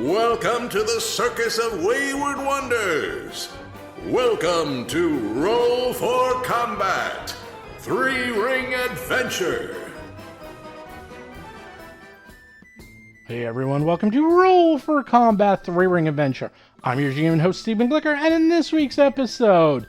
Welcome to the Circus of Wayward Wonders. Welcome to Roll for Combat, Three-Ring Adventure. Hey everyone, welcome to Roll for Combat 3-Ring Adventure. I'm your GM and host, Stephen Glicker, and in this week's episode,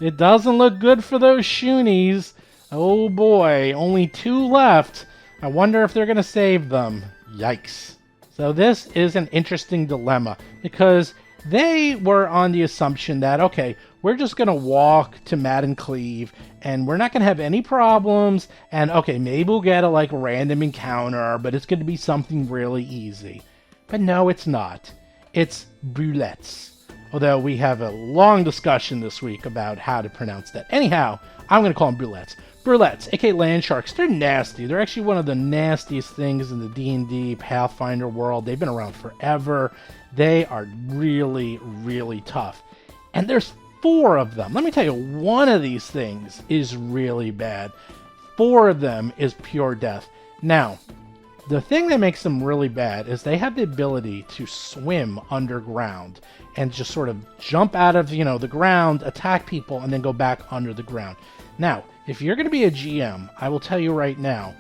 it doesn't look good for those shoonies. Oh boy, only 2 left. I wonder if they're going to save them. Yikes. So this is an interesting dilemma, because they were on the assumption that, okay, we're just going to walk to Matt and Cleve, and we're not going to have any problems, and okay, maybe we'll get a random encounter, but it's going to be something really easy. But no, it's not. It's brulettes. Although we have a long discussion this week about how to pronounce that. Anyhow, I'm going to call them brulettes. Brulettes, aka land sharks, they're nasty. They're actually one of the nastiest things in the D&D Pathfinder world. They've been around forever. They are really, really tough. And there's 4 of them. Let me tell you, one of these things is really bad. 4 of them is pure death. Now, the thing that makes them really bad is they have the ability to swim underground and just sort of jump out of, the ground, attack people, and then go back under the ground. Now, if you're going to be a GM, I will tell you right now,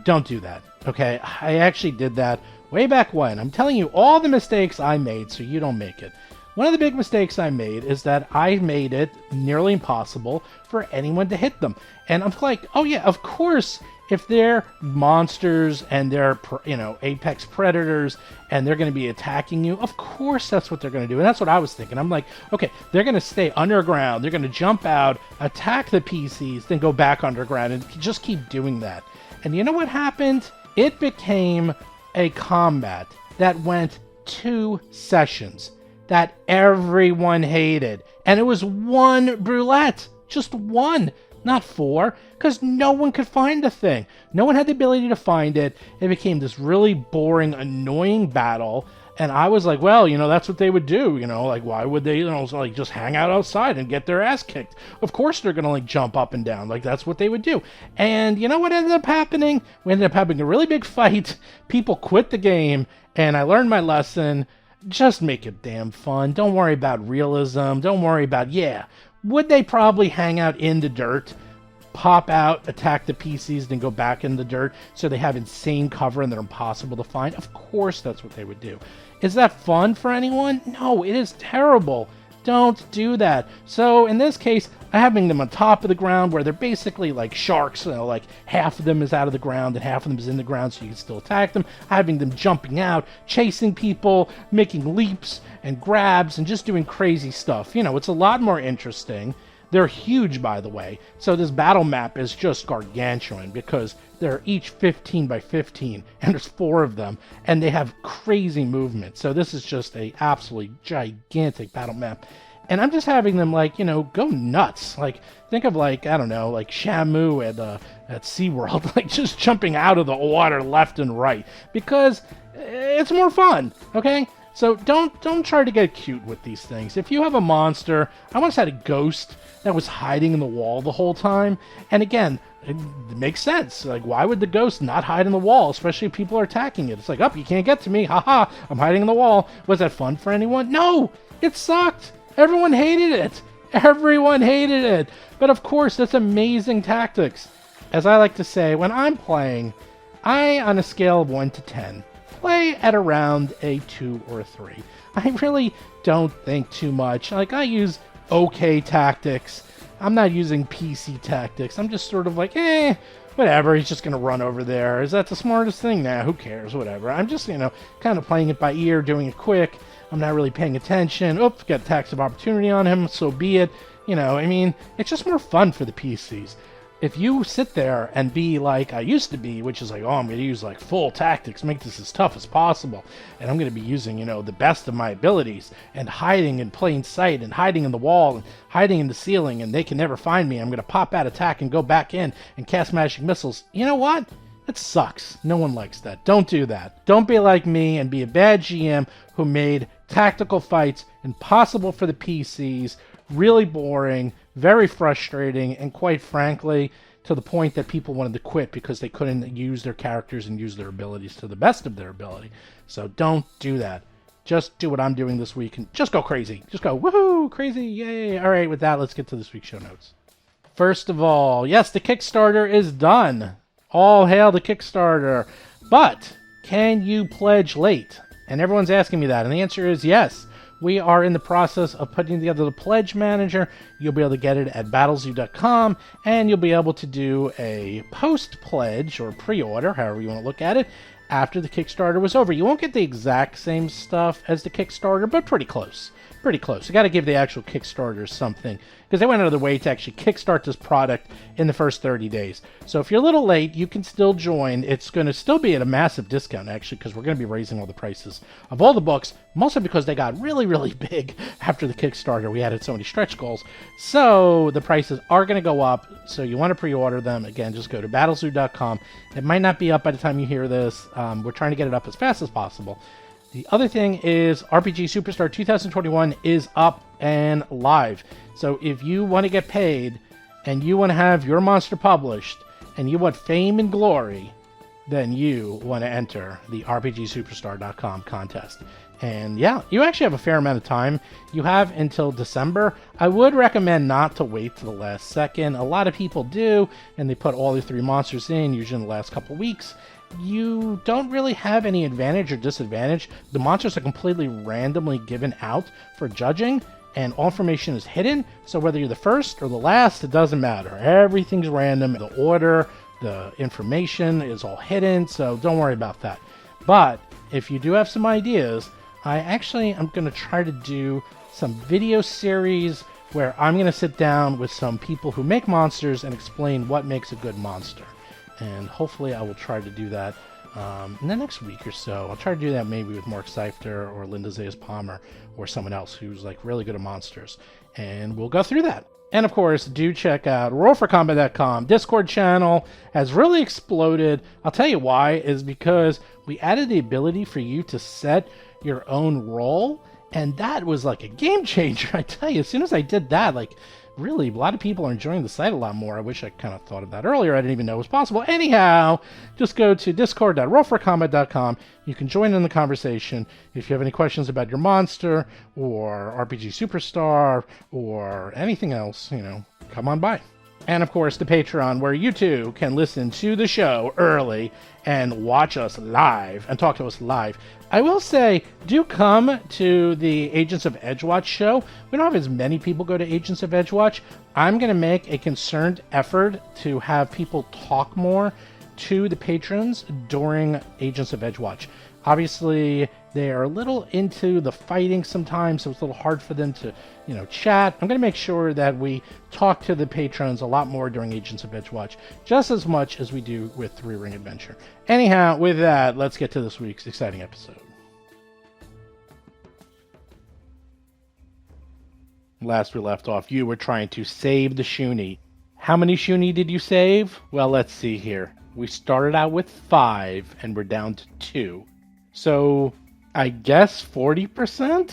don't do that, okay? I actually did that way back when. I'm telling you all the mistakes I made so you don't make it. One of the big mistakes I made is that I made it nearly impossible for anyone to hit them. And I'm like, oh yeah, of course, if they're monsters and they're, apex predators and they're going to be attacking you, of course that's what they're going to do. And that's what I was thinking. I'm like, okay, they're going to stay underground. They're going to jump out, attack the PCs, then go back underground and just keep doing that. And you know what happened? It became a combat that went 2 sessions that everyone hated. And it was 1 brulette. Just 1. Not 4, because no one could find the thing. No one had the ability to find it. It became this really boring, annoying battle. And I was like, well, that's what they would do. Why would they, just hang out outside and get their ass kicked? Of course they're going to, jump up and down. That's what they would do. And you know what ended up happening? We ended up having a really big fight. People quit the game. And I learned my lesson. Just make it damn fun. Don't worry about realism. Don't worry about, would they probably hang out in the dirt, pop out, attack the PCs, then go back in the dirt so they have insane cover and they're impossible to find? Of course that's what they would do. Is that fun for anyone? No, it is terrible. Don't do that. So in this case, I'm having them on top of the ground where they're basically like sharks. Half of them is out of the ground and half of them is in the ground so you can still attack them. Having them jumping out, chasing people, making leaps and grabs and just doing crazy stuff. It's a lot more interesting. They're huge, by the way. So this battle map is just gargantuan because they're each 15 by 15 and there's 4 of them and they have crazy movement. So this is just a absolutely gigantic battle map. And I'm just having them go nuts. Think of Shamu at SeaWorld, just jumping out of the water left and right because it's more fun, okay? So don't try to get cute with these things. If you have a monster, I once had a ghost that was hiding in the wall the whole time. And again, it makes sense. Why would the ghost not hide in the wall, especially if people are attacking it? It's you can't get to me. Haha, I'm hiding in the wall. Was that fun for anyone? No, it sucked. Everyone hated it. Everyone hated it. But of course, that's amazing tactics. As I like to say, when I'm playing, I, on a scale of 1 to 10, play at around a 2 or 3. I really don't think too much. I use okay tactiks. I'm not using PC tactics. I'm just sort of whatever, he's just going to run over there. Is that the smartest thing? Nah, who cares? Whatever. I'm just, kind of playing it by ear, doing it quick. I'm not really paying attention. Oops, got attacks of opportunity on him, so be it. It's just more fun for the PCs. If you sit there and be like I used to be, which is I'm going to use full tactics, make this as tough as possible, and I'm going to be using, the best of my abilities, and hiding in plain sight, and hiding in the wall, and hiding in the ceiling, and they can never find me. I'm going to pop out, attack, and go back in and cast magic missiles. You know what? It sucks. No one likes that. Don't do that. Don't be like me and be a bad GM who made tactical fights impossible for the PCs, really boring, very frustrating, and quite frankly, to the point that people wanted to quit because they couldn't use their characters and use their abilities to the best of their ability. So don't do that. just do what I'm doing this week and just go crazy. Just go, woohoo, crazy, yay. All right, with that, let's get to this week's show notes. First of all, yes, the Kickstarter is done. All hail the Kickstarter. But can you pledge late? And everyone's asking me that, and the answer is yes. We are in the process of putting together the pledge manager. You'll be able to get it at battlezoo.com, and you'll be able to do a post-pledge or pre-order, however you want to look at it, after the Kickstarter was over. You won't get the exact same stuff as the Kickstarter, but pretty close. Pretty close. You got to give the actual Kickstarter something, because they went out of their way to actually kickstart this product in the first 30 days. So if you're a little late, you can still join. It's going to still be at a massive discount, actually, because we're going to be raising all the prices of all the books, mostly because they got really, really big after the Kickstarter. We added so many stretch goals. So the prices are going to go up. So you want to pre-order them. Again, just go to battlezoo.com. It might not be up by the time you hear this. We're trying to get it up as fast as possible. The other thing is RPG Superstar 2021 is up and live. So if you want to get paid and you want to have your monster published and you want fame and glory, then you want to enter the RPGSuperstar.com contest. And yeah, you actually have a fair amount of time. You have until December. I would recommend not to wait to the last second. A lot of people do, and they put all the 3 monsters in, usually in the last couple weeks. You don't really have any advantage or disadvantage. The monsters are completely randomly given out for judging, and all information is hidden. So whether you're the first or the last, it doesn't matter. Everything's random. The order, the information is all hidden, so don't worry about that. But if you do have some ideas, I'm going to try to do some video series where I'm going to sit down with some people who make monsters and explain what makes a good monster. And hopefully I will try to do that in the next week or so. I'll try to do that maybe with Mark Seifter or Linda Zayas Palmer or someone else who's like really good at monsters. And we'll go through that. And of course, do check out rollforcombat.com. Discord channel has really exploded. I'll tell you why, is because we added the ability for you to set your own roll. And that was like a game changer. I tell you, as soon as I did that, like, really, a lot of people are enjoying the site a lot more. I wish I kind of thought of that earlier. I didn't even know it was possible. Anyhow, just go to discord.rollforcombat.com. You can join in the conversation. If you have any questions about your monster or RPG Superstar or anything else, come on by. And of course, the Patreon, where you too can listen to the show early and watch us live and talk to us live. I will say, do come to the Agents of Edgewatch show. We don't have as many people go to Agents of Edgewatch. I'm going to make a concerted effort to have people talk more to the patrons during Agents of Edgewatch. Obviously, they are a little into the fighting sometimes, so it's a little hard for them to, chat. I'm going to make sure that we talk to the patrons a lot more during Agents of Edgewatch, just as much as we do with 3 Ring Adventure. Anyhow, with that, let's get to this week's exciting episode. Last we left off, you were trying to save the shoonie. How many shoonie did you save? Well, let's see here. We started out with 5, and we're down to 2. So, I guess 40%?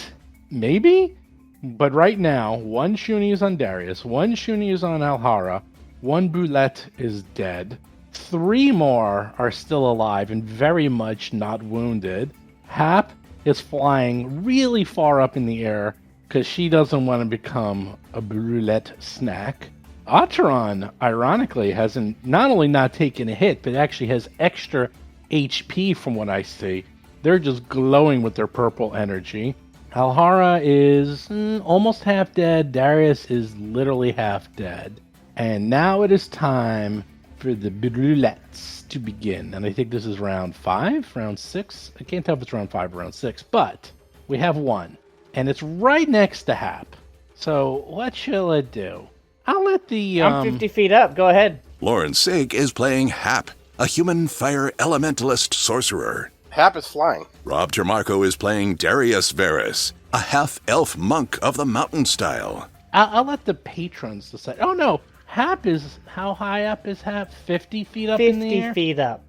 Maybe? But right now, 1 shoonie is on Darius, 1 shoonie is on Alhara, 1 Boulette is dead, 3 more are still alive and very much not wounded. Hap is flying really far up in the air because she doesn't want to become a Boulette snack. Acheron, ironically, hasn't not only not taken a hit, but actually has extra HP from what I see. They're just glowing with their purple energy. Alhara is almost half dead. Darius is literally half dead. And now it is time for the Brulettes to begin. And I think this is round 5, round 6. I can't tell if it's round 5 or round 6, but we have 1. And it's right next to Hap. So what shall I do? I'll let the... I'm 50 feet up. Go ahead. Lauren Sig is playing Hap, a human fire elementalist sorcerer. Hap is flying. Rob Termarco is playing Darius Varus, a half-elf monk of the mountain style. I'll let the patrons decide. Oh, no. Hap is... How high up is Hap? 50 feet up in the air? 50 feet up.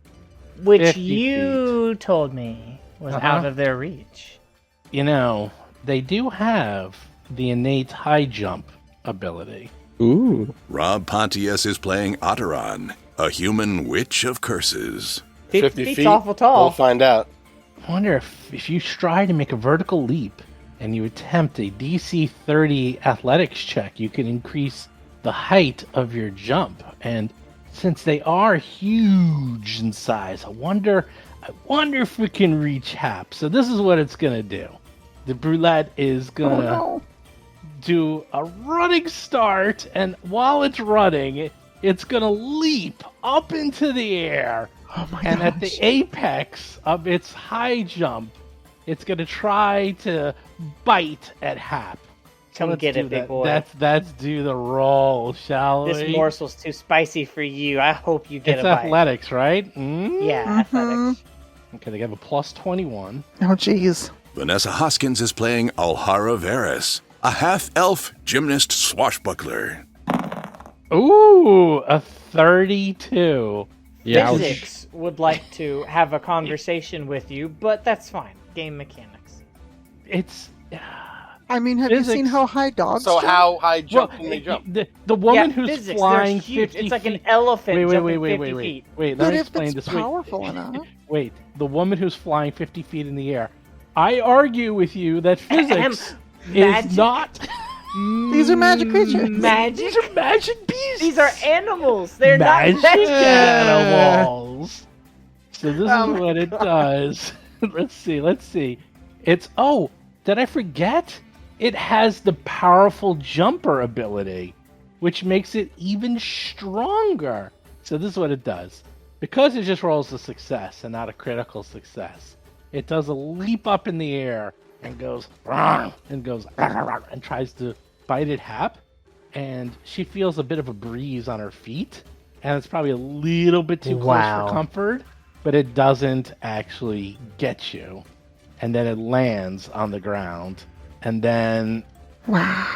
Which 50 you told me was out of their reach. They do have the innate high jump ability. Ooh. Rob Pontius is playing Otteron, a human witch of curses. 50 feet's awful tall. We'll find out. I wonder if you try to make a vertical leap and you attempt a DC 30 athletics check, you can increase the height of your jump. And since they are huge in size, I wonder if we can reach Hap. So this is what it's gonna do. The brulette is gonna do a running start, and while it's running, it's gonna leap up into the air. Oh my And gosh. at the apex of its high jump, it's gonna try to bite at Hap. Come let's get do it, big that. boy. Let's do the roll, shall we? This morsel's too spicy for you. I hope you get It's a bite. athletics, right? Mm? Yeah, athletics. Okay, they have a plus 21. Oh, jeez. Vanessa Hoskins is playing Alhara Varys, a half-elf gymnast swashbuckler. Ooh, a 32. Yeah, Physics would like to have a conversation with you, but that's fine. Game mechanics. It's I mean, have you Physics. seen how high dogs So jump? how high jump can they jump? The woman Yeah, who's physics, flying they're huge. 50 It's like feet. an elephant jumping 50 wait. feet. Wait, let But me if explain it's this. powerful enough. Wait, the woman who's flying 50 feet in the air. I argue with you that physics Magic? is not. These are magic creatures. Magic? These are magic beasts. These are animals. They're magic not magic. animals. So this is what it does. Let's see. It's did I forget? It has the powerful jumper ability, which makes it even stronger. So this is what it does. Because it just rolls a success and not a critical success, it does a leap up in the air and goes and tries to bite at Hap. And she feels a bit of a breeze on her feet, and it's probably a little bit too close Wow. for comfort, but it doesn't actually get you. And then it lands on the ground, and then Wow.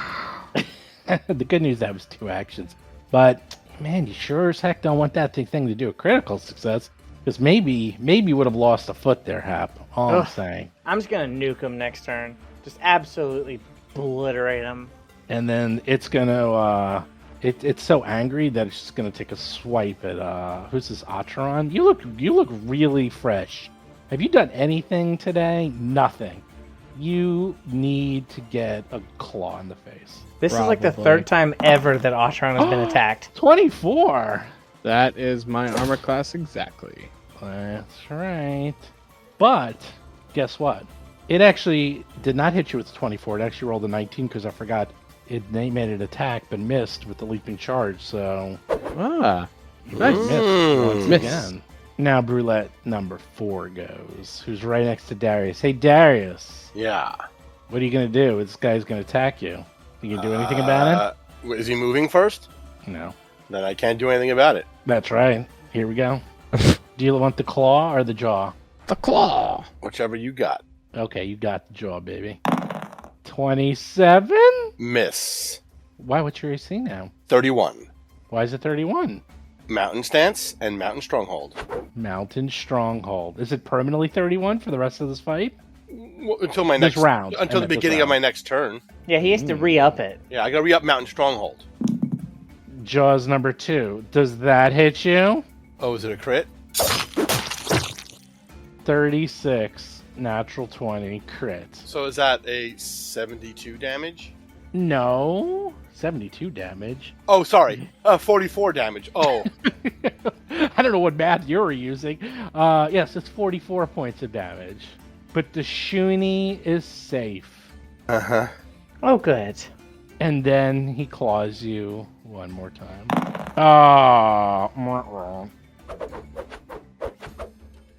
the good news, that was 2 actions. But man, you sure as heck don't want that thing to do a critical success, because maybe you would have lost a foot there, Hap. All I'm Ugh. saying. I'm just gonna nuke him next turn. Just absolutely obliterate him. And then it's gonna it's so angry that it's just gonna take a swipe at who's this, Atron? You look really fresh. Have you done anything today? Nothing. You need to get a claw in the face. This is like the Probably. third time ever that Otron has been attacked. 24. that is my armor class exactly. That's right. But guess what? It actually did not hit you with 24. It actually rolled a 19 because I forgot they made it attack but missed with the leaping charge. So Ah, nice. missed once Miss. again. Now Brulette number 4 goes, who's right next to Darius. Hey Darius, Yeah. what are you gonna do? This guy's gonna attack you. You gonna do anything about Is he moving first? it? No. Then I can't do anything about it. That's right. Here we go. Do you want the claw or the jaw? The claw. Whichever you got. Okay, you got the jaw, baby. 27? Miss. Why? What's your AC now? 31. Why is it 31? Mountain Stance and Mountain Stronghold. Mountain Stronghold. Is it permanently 31 for the rest of this fight? Until my This next round. Until the This beginning of round. my next turn. Yeah, he has to re-up it. Yeah, I gotta re-up Mountain Stronghold. Jaws number 2. Does that hit you? Oh, is it a crit? 36. Natural 20. Crit. So is that a 72 damage? No. 72 damage. Oh, sorry. 44 damage. Oh. I don't know what math you're using. Yes, it's 44 points of damage. But the shoonie is safe. Uh-huh. Oh, good. And then he claws you one more time. Ah,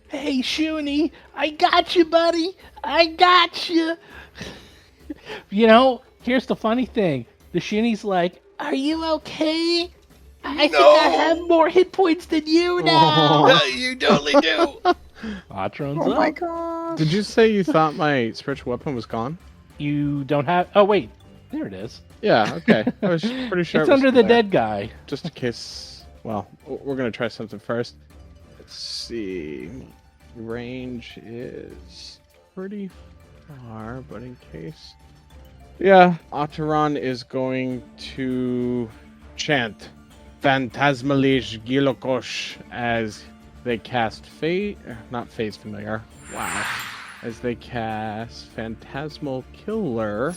hey, Shoonie, I got you, buddy. I got you. You know, here's the funny thing. The Shoonie's like, are you okay? I think I have more hit points than you now. You totally do. Atron's Oh up. my gosh. Did you say you thought my spiritual weapon was gone? You don't have... Oh, wait. There it is. Yeah, okay. I was pretty sure It's it was under the there. dead guy. Just in case. Well, we're gonna try something first. Let's see. Range is pretty far, but in case. Yeah, Otteron is going to chant Phantasmalish Gilokosh as they cast not Phase Familiar. Wow. as they cast Phantasmal Killer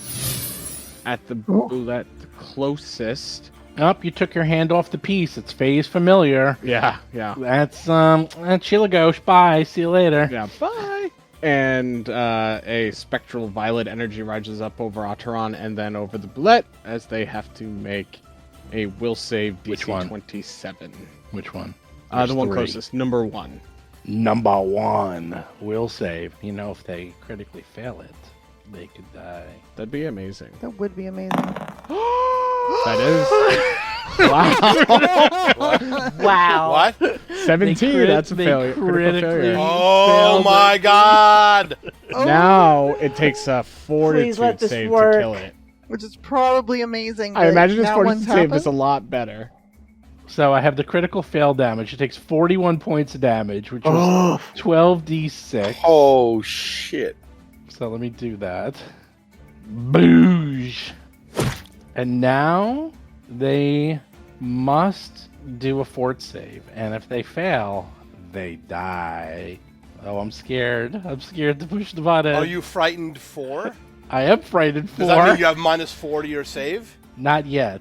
at the bullet closest. Oh, you took your hand off the piece. It's phase familiar. Yeah. That's Chilagosh. Bye. See you later. Yeah, bye. And a spectral violet energy rises up over Ataran and then over the bullet as they have to make a will save DC Which one? 27. Which one? The one 3. closest, number 1. Number 1 will save. You know, if they critically fail it, they could die. That'd be amazing. That would be amazing. That is. Wow. Wow. What? 17. That's a failure. Critical critically failure. Oh failed my it. god! Now it takes a fortitude let this save work. to kill it. Which is probably amazing. I that imagine his that fortitude one's save is a happened. lot better. So I have the critical fail damage. It takes 41 points of damage, which is 12d6. Oh shit. So let me do that. Boosh. And now they must do a fort save. And if they fail, they die. Oh, I'm scared. I'm scared to push the button. Are you frightened 4? I am frightened Does that mean 4. you have -4 to your save? Not yet.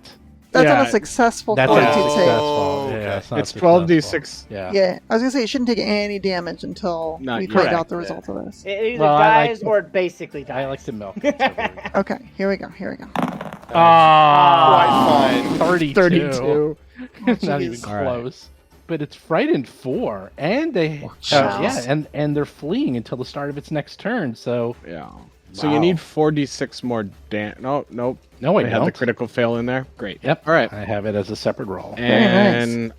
That's Yeah, on a successful That's fortitude not Oh, save. successful. okay. Yeah, it's not It's 12d6. successful. Yeah. Yeah, I was gonna say it shouldn't take any damage until Not we yet. find out the Correct, result of this. It either Well, I like dies to- or it basically dies. I like to milk it. So Okay, here we go. Ah, Quite fine. 32. 32. It's not even jeez. All right. close. But it's frightened 4, and they jeez. yeah, and they're fleeing until the start of its next turn. So Yeah. So Wow. you need 4d6 more Nope. no, I They have the don't. critical fail in there. Great. Yep. All right. I have it as a separate roll. And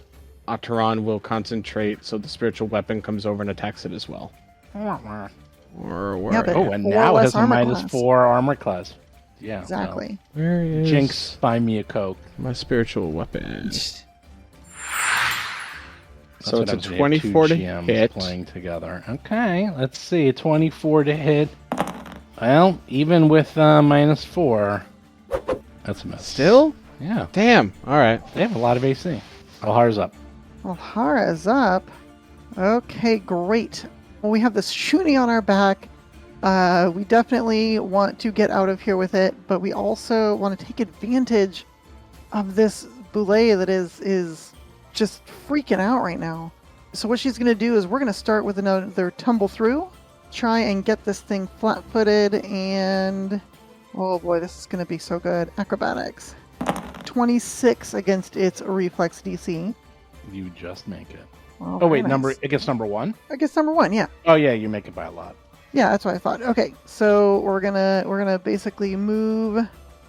Ataran will concentrate so the spiritual weapon comes over and attacks it as well. Yeah, but- Oh, and 4 now it less has a armor minus class. 4 armor class. Yeah. Exactly. Where Well, is Jinx, buy me a Coke. my spiritual weapon? That's So what it's a happens when you have 24 two to GMs hit. playing together. Okay, let's see. 24 to hit. Well, even with -4, that's a miss. Still? Yeah, Damn. All right. they have a lot of AC. Alhar's up. Well, Hara is up. Okay, great. Well, we have this shoonie on our back. We definitely want to get out of here with it, but we also want to take advantage of this boulet that is just freaking out right now. So what she's going to do is we're going to start with another tumble through, try and get this thing flat-footed, and oh boy, this is going to be so good. Acrobatics. 26 against its reflex DC. You just make it. Well, Oh wait, very nice. it gets number 1. I guess number 1, yeah. Oh yeah, you make it by a lot. Yeah, that's what I thought. Okay, so we're gonna basically move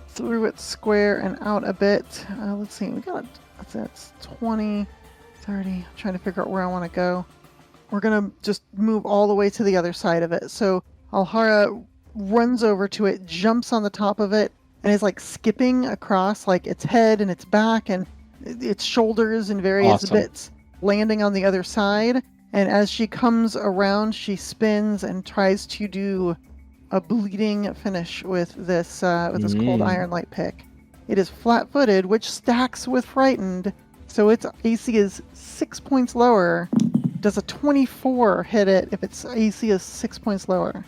through its square and out a bit. Let's see, we got that's 20, 30. I'm trying to figure out where I want to go. We're gonna just move all the way to the other side of it. So Alhara runs over to it, jumps on the top of it, and is like skipping across like its head and its back and its shoulders and various Awesome. bits, landing on the other side. And as she comes around, she spins and tries to do a bleeding finish with this cold iron light pick. It is flat-footed, which stacks with frightened, so its AC is 6 points lower. Does a 24 hit it if its AC is 6 points lower?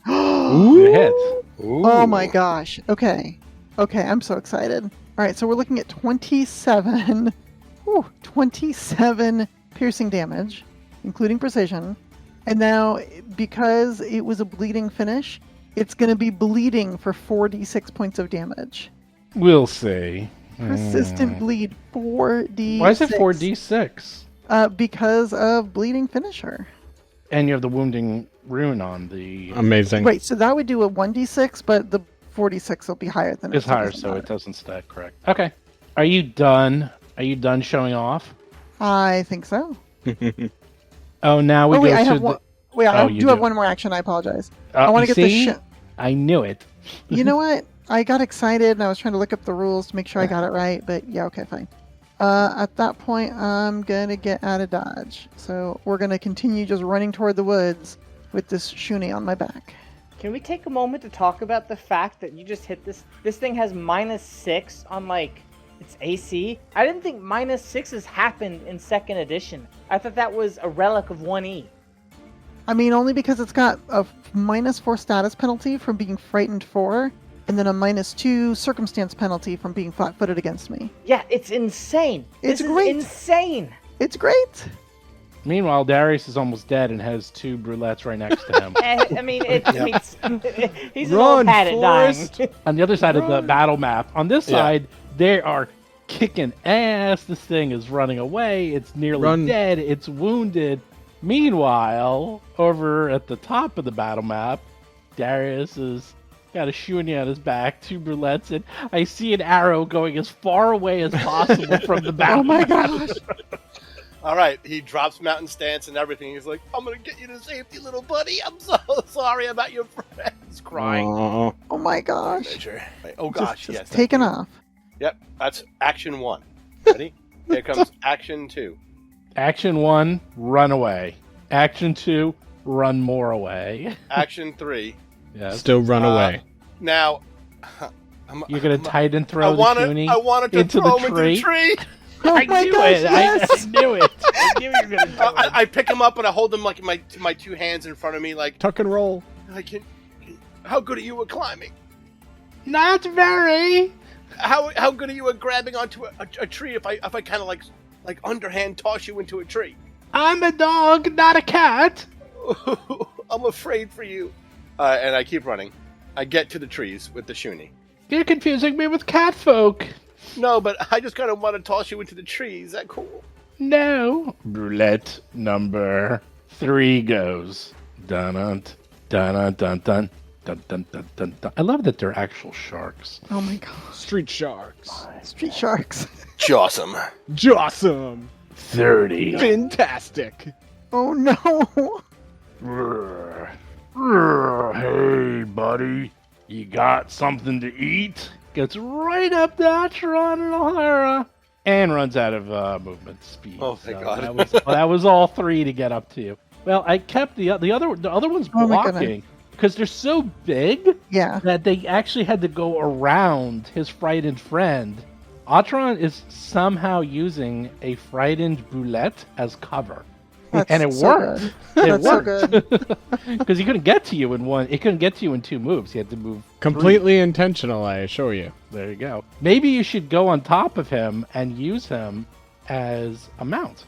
Good hit. Oh my gosh. Okay, I'm so excited. All right, so we're looking at 27. 27 piercing damage, including precision. And now, because it was a bleeding finish, it's going to be bleeding for 4d6 points of damage. We'll see. Persistent bleed, 4d6. Why is it 4d6? Because of bleeding finisher. And you have the wounding rune on the. Amazing. Right, so that would do a 1d6, but the 4d6 will be higher than It's higher, so it doesn't stack correct. Okay. Are you done? Are you done showing off? I think so. Oh, now we Oh, wait, go I to have the. one. Wait, I Oh, you do have do. one more action. I apologize. I want to you get see? this. I knew it. You know what? I got excited and I was trying to look up the rules to make sure I got it right, but yeah, okay, fine. At that point, I'm gonna get out of dodge. So we're gonna continue just running toward the woods with this shoonie on my back. Can we take a moment to talk about the fact that you just hit this? This thing has -6 on like its AC. I didn't think -6s happened in 2nd edition. I thought that was a relic of 1E. I mean, only because it's got a -4 status penalty from being frightened 4, and then a -2 circumstance penalty from being flat-footed against me. Yeah, it's insane. It's This great. is insane. It's great. Meanwhile, Darius is almost dead and has 2 brulettes right next to him. I mean, he's an old hat at dying. On the other side of the battle map, on this side, they are kicking ass. This thing is running away. It's nearly dead. It's wounded. Meanwhile, over at the top of the battle map, Darius has got a shoonie on his back, 2 brulettes, and I see an arrow going as far away as possible from the battle. Oh my gosh. All right, he drops mountain stance and everything. He's like, I'm going to get you to safety, little buddy. I'm so sorry about your friends. Crying. Oh my gosh. Right. Oh, gosh, Just yes. taken off. Yep, that's action 1. Ready? Here comes action 2. Action 1, run away. Action 2, run more away. Action 3. Yes. Still run away. Now, You're going to tighten throw I the wanted, shoonie I wanted to into throw the him into the tree. tree. Oh I my knew gosh, it. yes. I knew it. I knew you were going to do it. I pick him up and I hold him like my 2 hands in front of me, like, Tuck and roll. I can. How good are you at climbing? Not very. How good are you at grabbing onto a tree if I kind of like underhand toss you into a tree? I'm a dog, not a cat. I'm afraid for you. And I keep running. I get to the trees with the shoonie. You're confusing me with cat folk. No, but I just kind of want to toss you into the tree. Is that cool? No. Roulette number 3 goes. Dun dun dun dun dun dun dun dun dun dun. I love that they're actual sharks. Oh my gosh. Street sharks. Street sharks. Awesome. Awesome. 30. Fantastic. Oh no. Hey, buddy. You got something to eat? Gets right up to Atron and O'Hara and runs out of movement speed. Oh, thank God. That was all 3 to get up to you. Well, I kept the other one's Oh my blocking because they're so big Yeah. that they actually had to go around his frightened friend. Atron is somehow using a frightened brulette as cover. That's And it so worked. good. It That's so worked. good. Because he couldn't get to you in one. It couldn't get to you in 2 moves. He had to move Completely intentional, I assure you. 3. There you go. Maybe you should go on top of him and use him as a mount.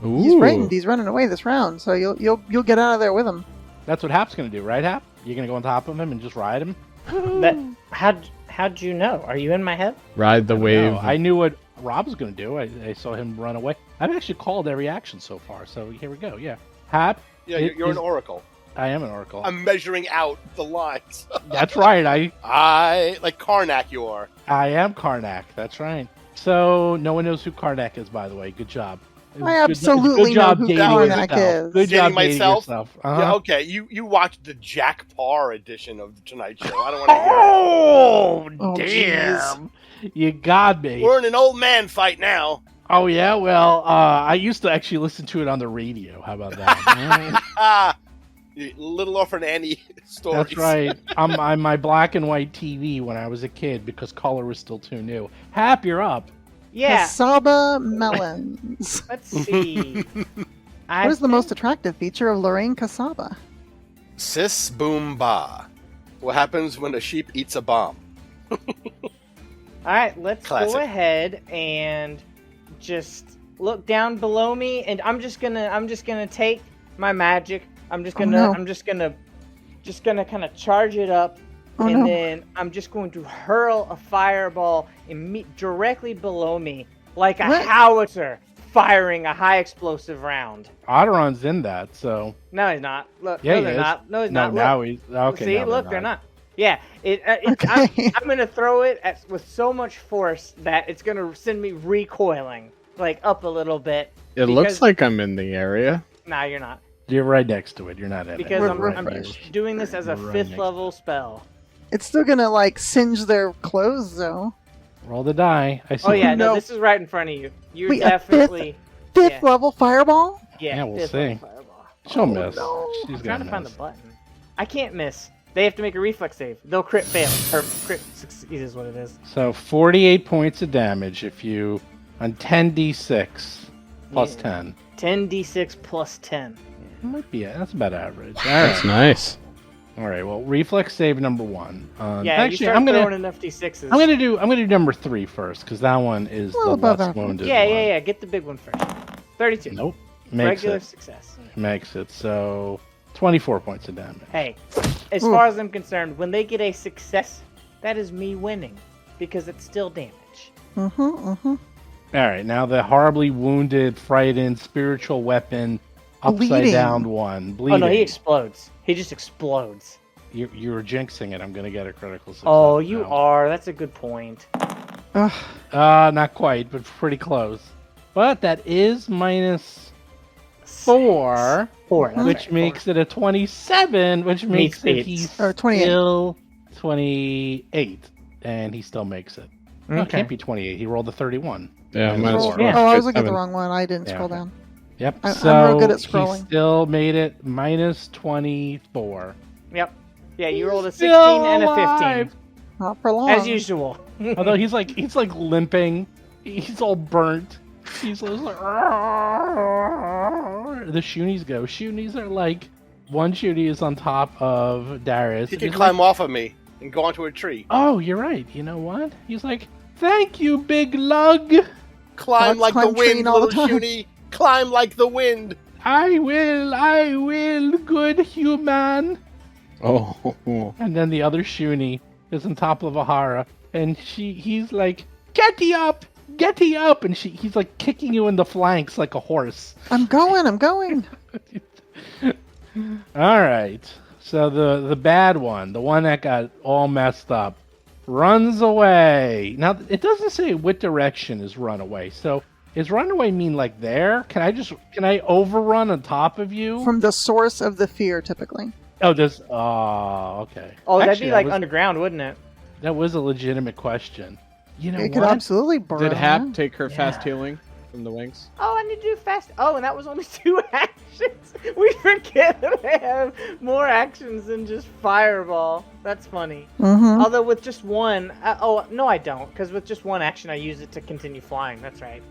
Ooh. He's frightened. He's running away this round, so you'll get out of there with him. That's what Hap's gonna do, right, Hap? You're gonna go on top of him and just ride him. How'd you know? Are you in my head? Ride the wave. No, I knew what Rob was gonna do. I saw him run away. I've actually called every action so far, so here we go. Yeah, Hap. Yeah, you're an oracle. I am an oracle. I'm measuring out the lines. That's right. I like Karnak. You are. I am Karnak. That's right. So no one knows who Karnak is, by the way. Good job. I absolutely know who dating Karnak yourself. is. Good job Dating dating myself? yourself. Yeah, okay. You watched the Jack Parr edition of the Tonight Show. I don't want to hear it. Oh, Oh, damn! You got me. We're in an old man fight now. Oh yeah, well, I used to actually listen to it on the radio. How about that? Ah, Little Orphan Annie stories. That's right. I'm my black and white TV when I was a kid because color was still too new. Hap, you're up. Yeah. Casaba melons. Let's see. What is the most attractive feature of Lorraine Casaba? Sis boom ba. What happens when a sheep eats a bomb? All right, let's Classic. go ahead and just look down below me, and I'm just gonna take my magic. I'm just gonna kind of charge it up, Oh, and no. then I'm just going to hurl a fireball directly below me, like a What? howitzer firing a high explosive round. Otteron's in that, so No, he's not. Look, yeah, no, he they're is. not. No, he's no, not. now Look. he's okay. See, now look, they're not. Yeah, Okay. I'm gonna throw it with so much force that it's gonna send me recoiling, like up a little bit. It looks like I'm in the area. Nah, you're not, You're right next to it. You're not in because it. I'm Right. doing this as a Right 5th next- level spell. It's still gonna like singe their clothes though. Roll the die. I see. Oh yeah, no, No. this is right in front of you. You're Wait, a definitely Fifth Yeah. level fireball? Yeah, we'll 5th level see. fireball. She'll miss. no. She's I'm trying gonna to find the miss. button. I can't miss. They have to make a reflex save. They'll crit fail. Or crit succeed is what it is. So 48 points of damage if you on 10d6 plus Yeah. 10. 10d6 plus 10. Might be it. That's about average. All That's right. nice. All right. Well, reflex save number 1. Yeah, actually, you start I'm throwing gonna enough d6s. I'm gonna do number 3 first because that one is Well, the above less average. wounded Yeah, one. yeah, yeah. Get the big one first. 32. Nope. Makes Regular it. success. Makes it. So 24 points of damage. Hey, as Ooh. far as I'm concerned, when they get a success, that is me winning because it's still damage. All right. Now the horribly wounded, frightened, spiritual weapon, upside Bleeding. down one. Bleeding. Oh no, he explodes. He just explodes. You're jinxing it. I'm gonna get a critical success. Oh, you now. are. That's a good point. Ugh. Not quite, but pretty close. But that is minus 4, 4. That's which right, makes it a 27, which makes it beats. he's Or 28. still 28, and he still makes it. No, it Okay. can't be 28. He rolled a 31. Yeah, Minus minus 4. 4. Yeah. Oh, I was looking at the 7. wrong one. I didn't Yeah. scroll down. Yep. I'm so real good at he scrolling. still made it minus 24. Yep. Yeah, you rolled a He's 16 still and a alive. 15. Not for long. As usual. Although he's like limping. He's all burnt. He's like the shoonies go. Shoonies are like one shoonie is on top of Darius. He and can he's climb like, off of me and go onto a tree. oh, you're right. You know what? He's like, thank you, big lug. Climb Dogs like the climb wind, train all the little time. Shoonie. Climb like the wind. I will, good human. Oh. And then the other shoonie is on top of Ahara, and he's like, getty up, and he's like kicking you in the flanks like a horse. I'm going. All right. So the bad one, the one that got all messed up, runs away. Now it doesn't say what direction is run away. So is run away mean like there? Can I overrun on top of you? From the source of the fear, typically. Oh, does okay. Oh, that'd Actually, be like that was, underground, wouldn't it? that was a legitimate question. You know It could what? absolutely burn. Did Hap yeah. take her fast healing from the wings? Oh, I need to do fast. Oh, and that was only 2 actions. We forget that I have more actions than just fireball. That's funny. Mhm. Although with just one, oh no, I don't, because with just one action, I use it to continue flying. That's right.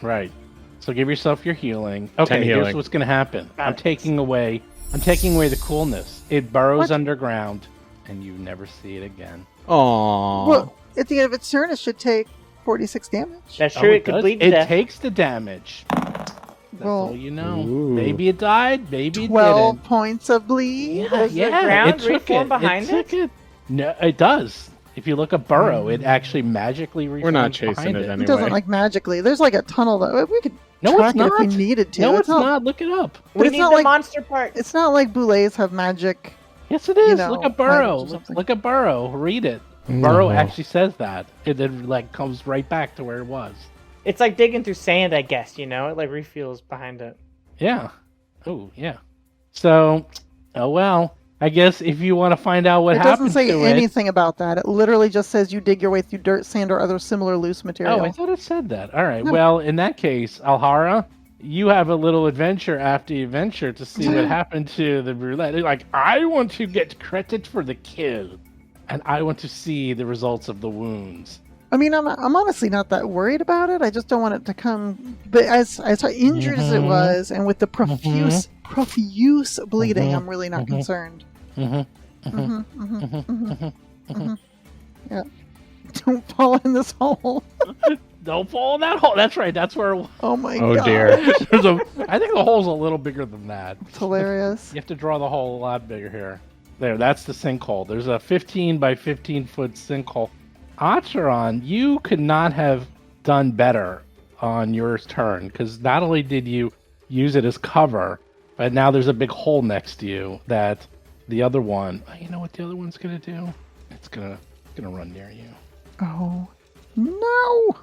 Right. So give yourself your healing. Okay, 10 here's healing. what's gonna happen. Got I'm it. taking away the coolness. It burrows What? underground, and you never see it again. Aww. Well, at the end of its turn, it should take 46 damage. That's true. it could does? bleed to It death. takes the damage. That's Well, all you know. Ooh. Maybe it died. Maybe it 12 didn't. points of bleed. Does the ground it took reform it. behind it? took it. No, it does. If you look at Burrow, it actually magically reforms. We're not chasing behind it it. anyway. It doesn't like magically. There's like a tunnel that we could No, track it's it if we not. needed to. No, it's not. Look it up. We it's need not the like- monster part. It's not like boulets have magic. Yes, it is. know, Look at Burrow. items or something. Look at Burrow. Read it. No. Burrow actually says that. It then like comes right back to where it was. It's like digging through sand, I guess. You know, it like refuels behind it. Yeah. Oh, yeah. So, oh well. I guess if you want to find out what It doesn't happened say to anything about that. It literally just says you dig your way through dirt, sand, or other similar loose it. material. Oh, I thought it said that. All right. No. Well, in that case, Alhara, you have a little adventure after adventure to see what happened to the roulette. Like, I want to get credit for the kill, and I want to see the results of the wounds. I mean, I'm honestly not that worried about it. I just don't want it to come. But as injured as it Mhm. was, and with the profuse bleeding, Mhm. I'm really not Mhm. concerned. Mm-hmm. Yeah. Don't fall in this hole. Don't fall in that hole. That's right. That's where. Oh my Oh, god. dear. There's a. I think the hole's a little bigger than that. It's hilarious. You have to draw the hole a lot bigger here. There, that's the sinkhole. There's a 15 by 15 foot sinkhole. Acheron, you could not have done better on your turn because not only did you use it as cover, but now there's a big hole next to you that the other one. You know what the other one's gonna do? It's gonna run near you. Oh no.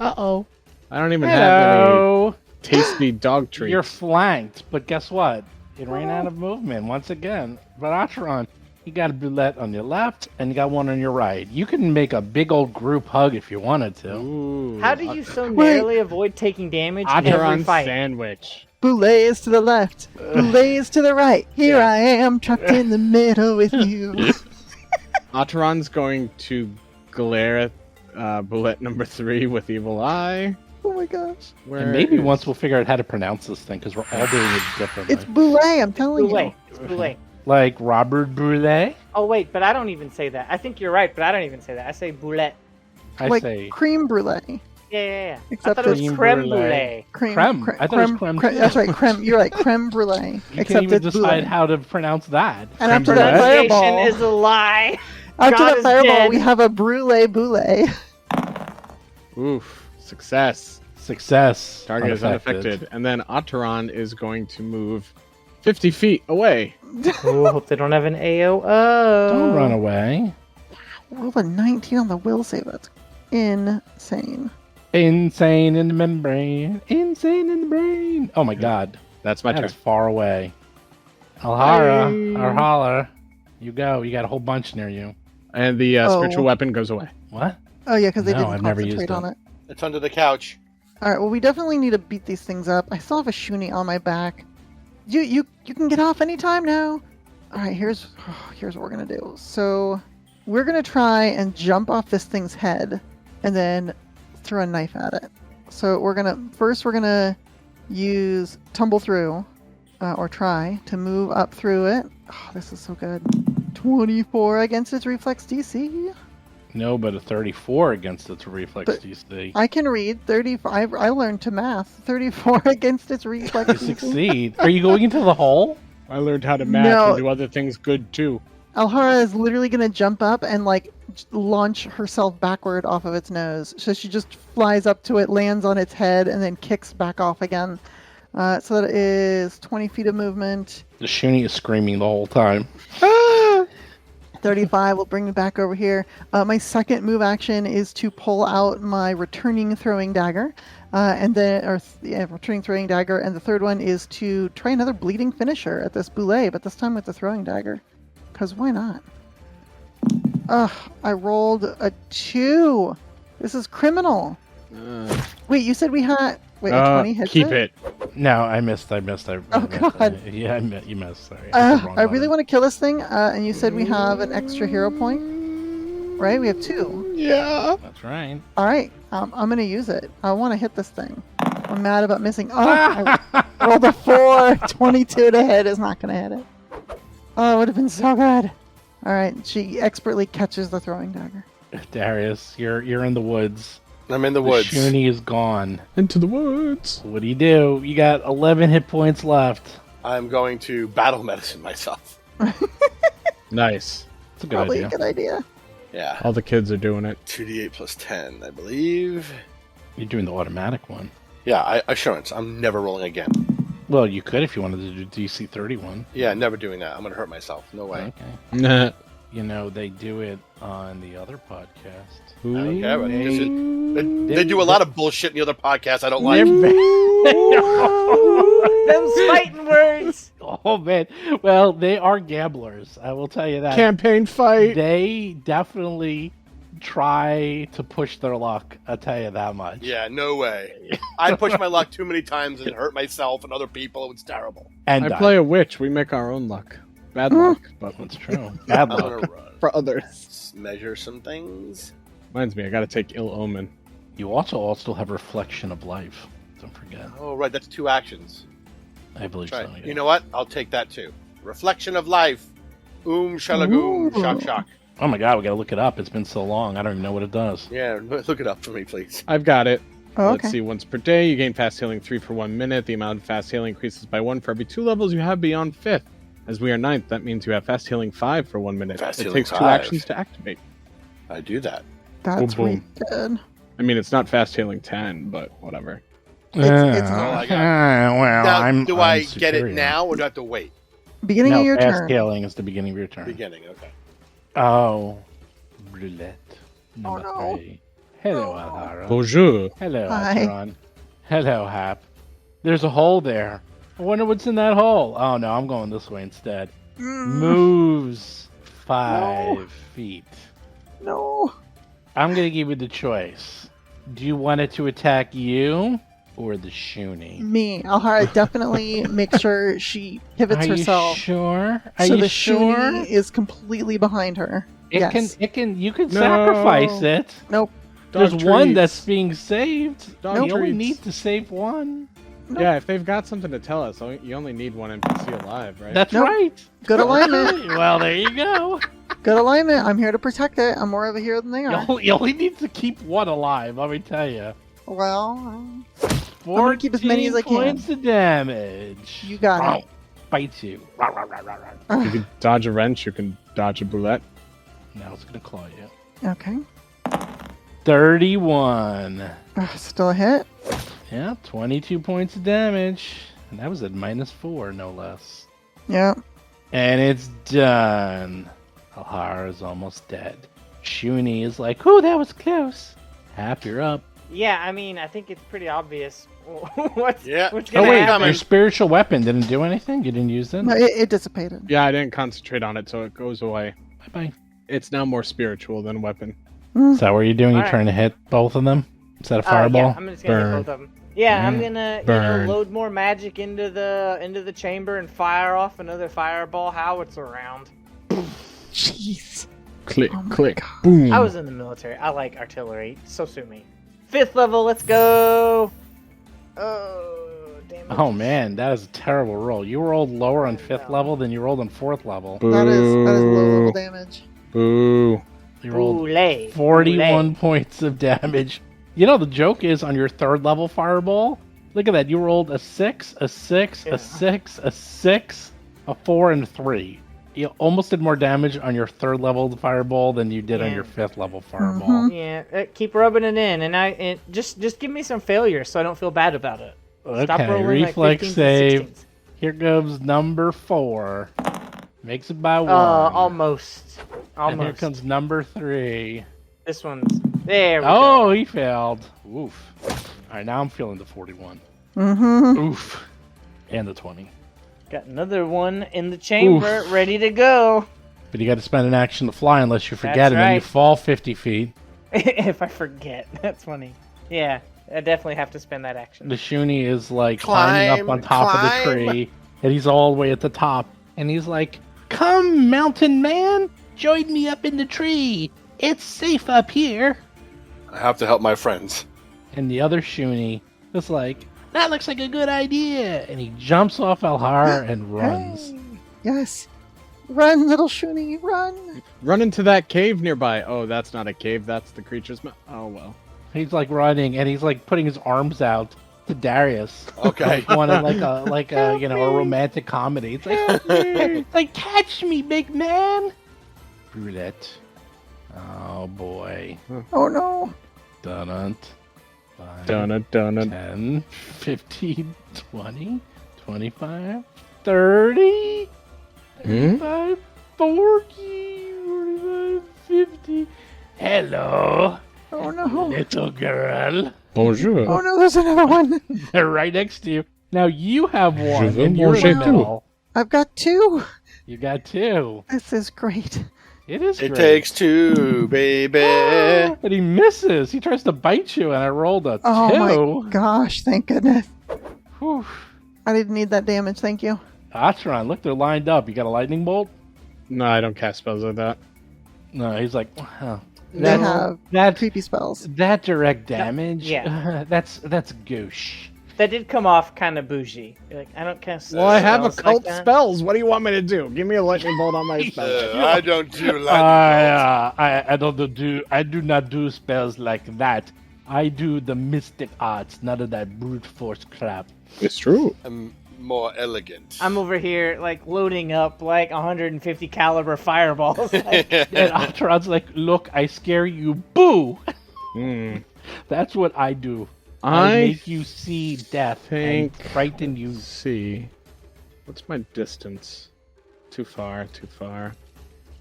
Uh-oh. I don't even have any Hello. tasty dog treats. You're flanked, but guess what? It ran out of movement once again. But Acheron, you got a bullet on your left, and you got one on your right. You can make a big old group hug if you wanted to. Ooh. How do you so Wait. narrowly avoid taking damage every Acheron fight? sandwich. Boulets to the left, boulets to the right. Here I am, trapped in the middle with you. Acheron's going to glare at bullet number 3 with evil eye. Oh my gosh. And maybe once we'll figure out how to pronounce this thing, because we're all doing it differently. It's Boulay, I'm telling Boulay. you. It's Boulay. Like Robert Brulé? Oh wait, but I don't even say that. I think you're right, but I don't even say that. I say boulette. I like say creme brulee. Yeah. Except I thought it was creme creme brulee. brulee. Creme. I thought it was creme too. That's right, creme. You're right, creme brulee. You except can't even it's decide boulay. how to pronounce that. And after Creme that brulee? Pronunciation fireball, is a lie. after God that is fireball, dead. we have a brulee boulay. Oof. Success. Success. Target is unaffected. And then Otteron is going to move 50 feet away. Ooh, hope they don't have an AOO. Don't run away. Roll a 19 on the will save. That's insane. Insane in the membrane. Insane in the brain. Oh my god. That's my That turn. is far away. Alhara. Bye. Arhala. You go. You got a whole bunch near you. And the Oh. spiritual weapon goes away. What? Oh yeah, because they No, didn't I've never concentrate used on it. it. It's under the couch. All right. Well, we definitely need to beat these things up. I still have a shoonie on my back. You can get off anytime now. All right. Here's what we're gonna do. So we're gonna try and jump off this thing's head, and then throw a knife at it. So we're gonna use tumble through, or try to move up through it. Oh, this is so good. 24 against its reflex DC. No, but a 34 against its reflex But DC. I can read 35. I learned to math. 34 against its reflex You DC. succeed. Are you going into the hole? I learned how to math No. and do other things good too. Alhara is literally going to jump up and launch herself backward off of its nose. So she just flies up to it, lands on its head, and then kicks back off again. So that is 20 feet of movement. The Shoonie is screaming the whole time. 35 will bring me back over here. My second move action is to pull out my returning throwing dagger. Returning throwing dagger. And the third one is to try another bleeding finisher at this boulay, but this time with the throwing dagger. Because why not? I rolled a 2. This is criminal. Wait, you said we had... Wait, a 20 hits keep it. No, I missed. I missed. Oh, God. Yeah, you missed. Sorry. I really want to kill this thing, and you said we have an extra hero point, right? We have 2. Yeah. That's right. All right, I'm going to use it. I want to hit this thing. I'm mad about missing. Oh, I rolled a 4. 22 to hit is not going to hit it. Oh, it would have been so good. All right, she expertly catches the throwing dagger. Darius, you're in the woods. I'm in the The woods. Shoonie is gone. Into the woods. What do? You got 11 hit points left. I'm going to battle medicine myself. Nice. That's a good Probably idea. a good idea. Yeah. All the kids are doing it. 2d8 plus 10, I believe. You're doing the automatic one. Yeah, assurance. I'm never rolling again. Well, you could if you wanted to do DC 31. Yeah, never doing that. I'm going to hurt myself. No way. Okay. Nah. You know, they do it on the other podcast. I don't care. But They- they do a lot of bullshit in the other podcasts I don't like. Them's fighting words. Oh, man. Well, they are gamblers. I will tell you that. Campaign fight. They definitely try to push their luck. I'll tell you that much. Yeah, no way. I pushed my luck too many times and hurt myself and other people. It was terrible. And I play a witch. We make our own luck. Bad luck, but That's true. Bad I'm going luck. to run. for others. Let's measure some things. Reminds me, I gotta take Ill Omen. You also have Reflection of Life. Don't forget. Oh, right. That's 2 actions. I believe Try so. it. Yeah. You know what? I'll take that too. Reflection of life. Shalagoom. Ooh. Shock, shock. Oh my god, we gotta look it up. It's been so long. I don't even know what it does. Yeah, look it up for me, please. I've got it. Oh, Let's okay. see. Once per day, you gain fast healing 3 for 1 minute. The amount of fast healing increases by 1 for every 2 levels you have beyond 5th. As we are 9th, that means you have fast healing 5 for 1 minute. Fast It healing takes 2 5. actions to activate. I do that. That's Boom, really boom. good. I mean, it's not fast healing 10, but whatever. It's all I got. Well, Now, do I I'm get it superior. now or do I have to wait? Beginning No, of your fast turn. scaling is the beginning of your turn. Beginning, okay. Oh, roulette. Oh, Number no. 3. Hello, Alhara. Bonjour. Hello, Hi. Atron. Hello, Hap. There's a hole there. I wonder what's in that hole. Oh no, I'm going this way instead. Moves 5 feet. No. I'm gonna give you the choice. Do you want it to attack you or the Shoonie? Me. Alhara definitely make sure she pivots Are herself. you sure? Are So you the sure? Shoonie is completely behind her. You can Yes. No. No. sacrifice it. Nope. There's Dog one treats. that's being saved. Dog You only treats. need to save one. Yeah, if they've got something to tell us, you only need one NPC alive, right? That's Nope. right. Good alignment. Well, there you go. Good alignment. I'm here to protect it. I'm more of a hero than they are. You only need to keep one alive, let me tell you. Well, 14 gonna keep as many as I can. points of damage. you got it. Bites you. You can dodge a wrench, you can dodge a bullet. Now it's going to claw you. Okay. 31. Still a hit. Yeah, 22 points of damage. And that was at -4, no less. Yeah. And it's done. Alhara is almost dead. Shuni is like, "Ooh, that was close." Hap, you're up. Yeah, I mean, I think it's pretty obvious what's Yeah. what's Oh gonna wait, happen. your spiritual weapon didn't do anything? You didn't use it? No, it dissipated. Yeah, I didn't concentrate on it, so it goes away. Bye-bye. It's now more spiritual than weapon. Is that what you're doing? You're Alright. trying to hit both of them? Is that a fireball? Yeah, I'm just gonna Burn. hit both of them. Yeah, I'm Burn. gonna Burn. load more magic into the chamber and fire off another fireball howitzer round. Jeez. Click, Oh my click, God. boom. I was in the military. I like artillery. So sue me. 5th level. Let's go. Oh, damn it. Oh man, that is a terrible roll. You rolled lower on 5th level than you rolled on 4th level. That is low level damage. Boo. You rolled Boulay. 41 points of damage. You know, the joke is on your 3rd level fireball. Look at that. You rolled a 6, a 6, Yeah. a 6, a 6, a 4, and a 3. You almost did more damage on your 3rd level fireball than you did on Yeah. your 5th level fireball. Mhm. Yeah, keep rubbing it in, and just give me some failures so I don't feel bad about it. Stop Okay, rolling reflex like 15s save. and 16s. Here goes number 4. Makes it by 1. Almost. And here Almost. comes number 3. This one's there. We Oh, go. he failed. Oof. All right, now I'm feeling the 41. Mm-hmm. Oof. And the 20. Got another one in the chamber, ready to go. But you got to spend an action to fly unless you forget, That's and then you right. fall 50 feet. If I forget, that's funny. Yeah, I definitely have to spend that action. The Shuni is like climbing up on top of the tree, and he's all the way at the top. And he's like, "Come, mountain man, join me up in the tree. It's safe up here." I have to help my friends. And the other Shuni is like, "That looks like a good idea." And he jumps off Alhar and runs. Hey. Yes. Run, little Shuni, run. Run into that cave nearby. Oh, that's not a cave. That's the creature's mouth. Oh, well. He's like running, and he's like putting his arms out to Darius. Okay. Like one of like a you know, a romantic comedy. It's like, it's like, catch me, big man. Brulette. Oh boy. Oh no. Dun-dun. Donut, donut. 10, 15, 20, 25, 30, 35, 40, 45, 50. Hello, Oh no. little girl. Bonjour. Oh no, there's another one. They're right next to you. Now you have one, veux and you're in manger the tout. middle. I've got 2. You got 2. This is great. It is It great. takes 2, baby. And he misses. He tries to bite you, and I rolled a 2. Oh my gosh, thank goodness. Whew. I didn't need that damage, thank you. Atron, look, they're lined up. You got a lightning bolt? No, I don't cast spells like that. No, he's like, huh. They have That creepy spells. that direct damage. yeah. that's gauche. That did come off kind of bougie. You're like, I don't cast. Well, I have spells occult like that. spells. What do you want me to do? Give me a lightning bolt on my spell. I don't do lightning I do not do spells like that. I do the mystic arts, none of that brute force crap. It's true. I'm more elegant. I'm over here like loading up like 150 caliber fireballs. Like, And Atron's like, look, I scare you, boo. Hmm. That's what I do. I make you see death and think- frighten you. see. What's my distance? Too far, too far.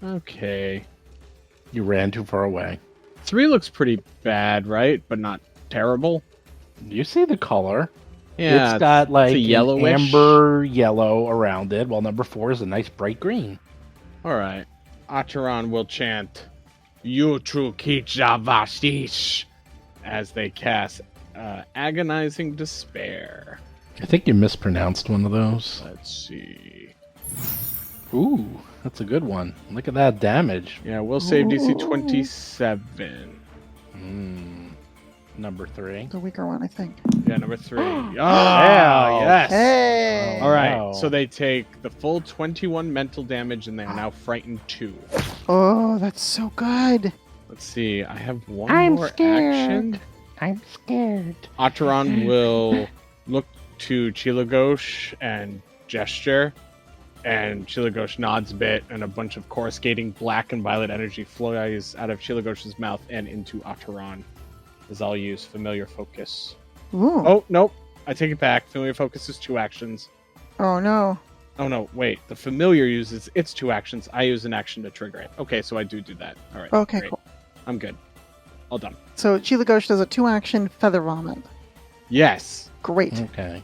Okay. You ran too far away. 3 looks pretty bad, right? But not terrible. You see the color. Yeah, It's got like a an yellowish. amber yellow around it, while number 4 is a nice bright green. All right. Acheron will chant, "Yutru Kijavashish," as they cast Agonizing Despair. I think you mispronounced one of those. Let's see. Ooh, that's a good one. Look at that damage. Yeah, we'll save DC Ooh. 27. Mm. Number 3. The weaker one, I think. Yeah, number 3. Oh, yes. Hey! All right, Wow. so they take the full 21 mental damage, and they are now frightened 2. Oh, that's so good. Let's see, I have one I'm more scared. action. I'm scared. Ataran will look to Chilagosh and gesture, and Chilagosh nods a bit, and a bunch of coruscating black and violet energy flies out of Chilagosh's mouth and into Ataran, as I'll use Familiar Focus. Ooh. Oh, nope. I take it back. Familiar Focus is 2 actions. Oh, no. Oh, no, wait. The Familiar uses its 2 actions. I use an action to trigger it. Okay, so I do that. All right. Okay, great. cool. I'm good. All done. So Chilagosh does a 2-action feather vomit. Yes. Great. Okay.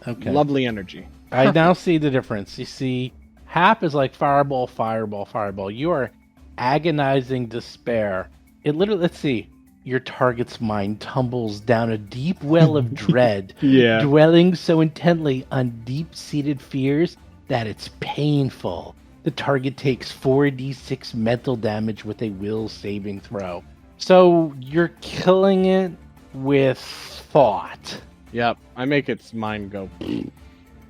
Okay. Lovely energy. I now see the difference. You see, Hap is like fireball, fireball, fireball. You are agonizing despair. It literally, let's see, your target's mind tumbles down a deep well of dread, Yeah. dwelling so intently on deep-seated fears that it's painful. The target takes 4d6 mental damage with a will saving throw. So you're killing it with thought. Yep. I make its mind go. Okay.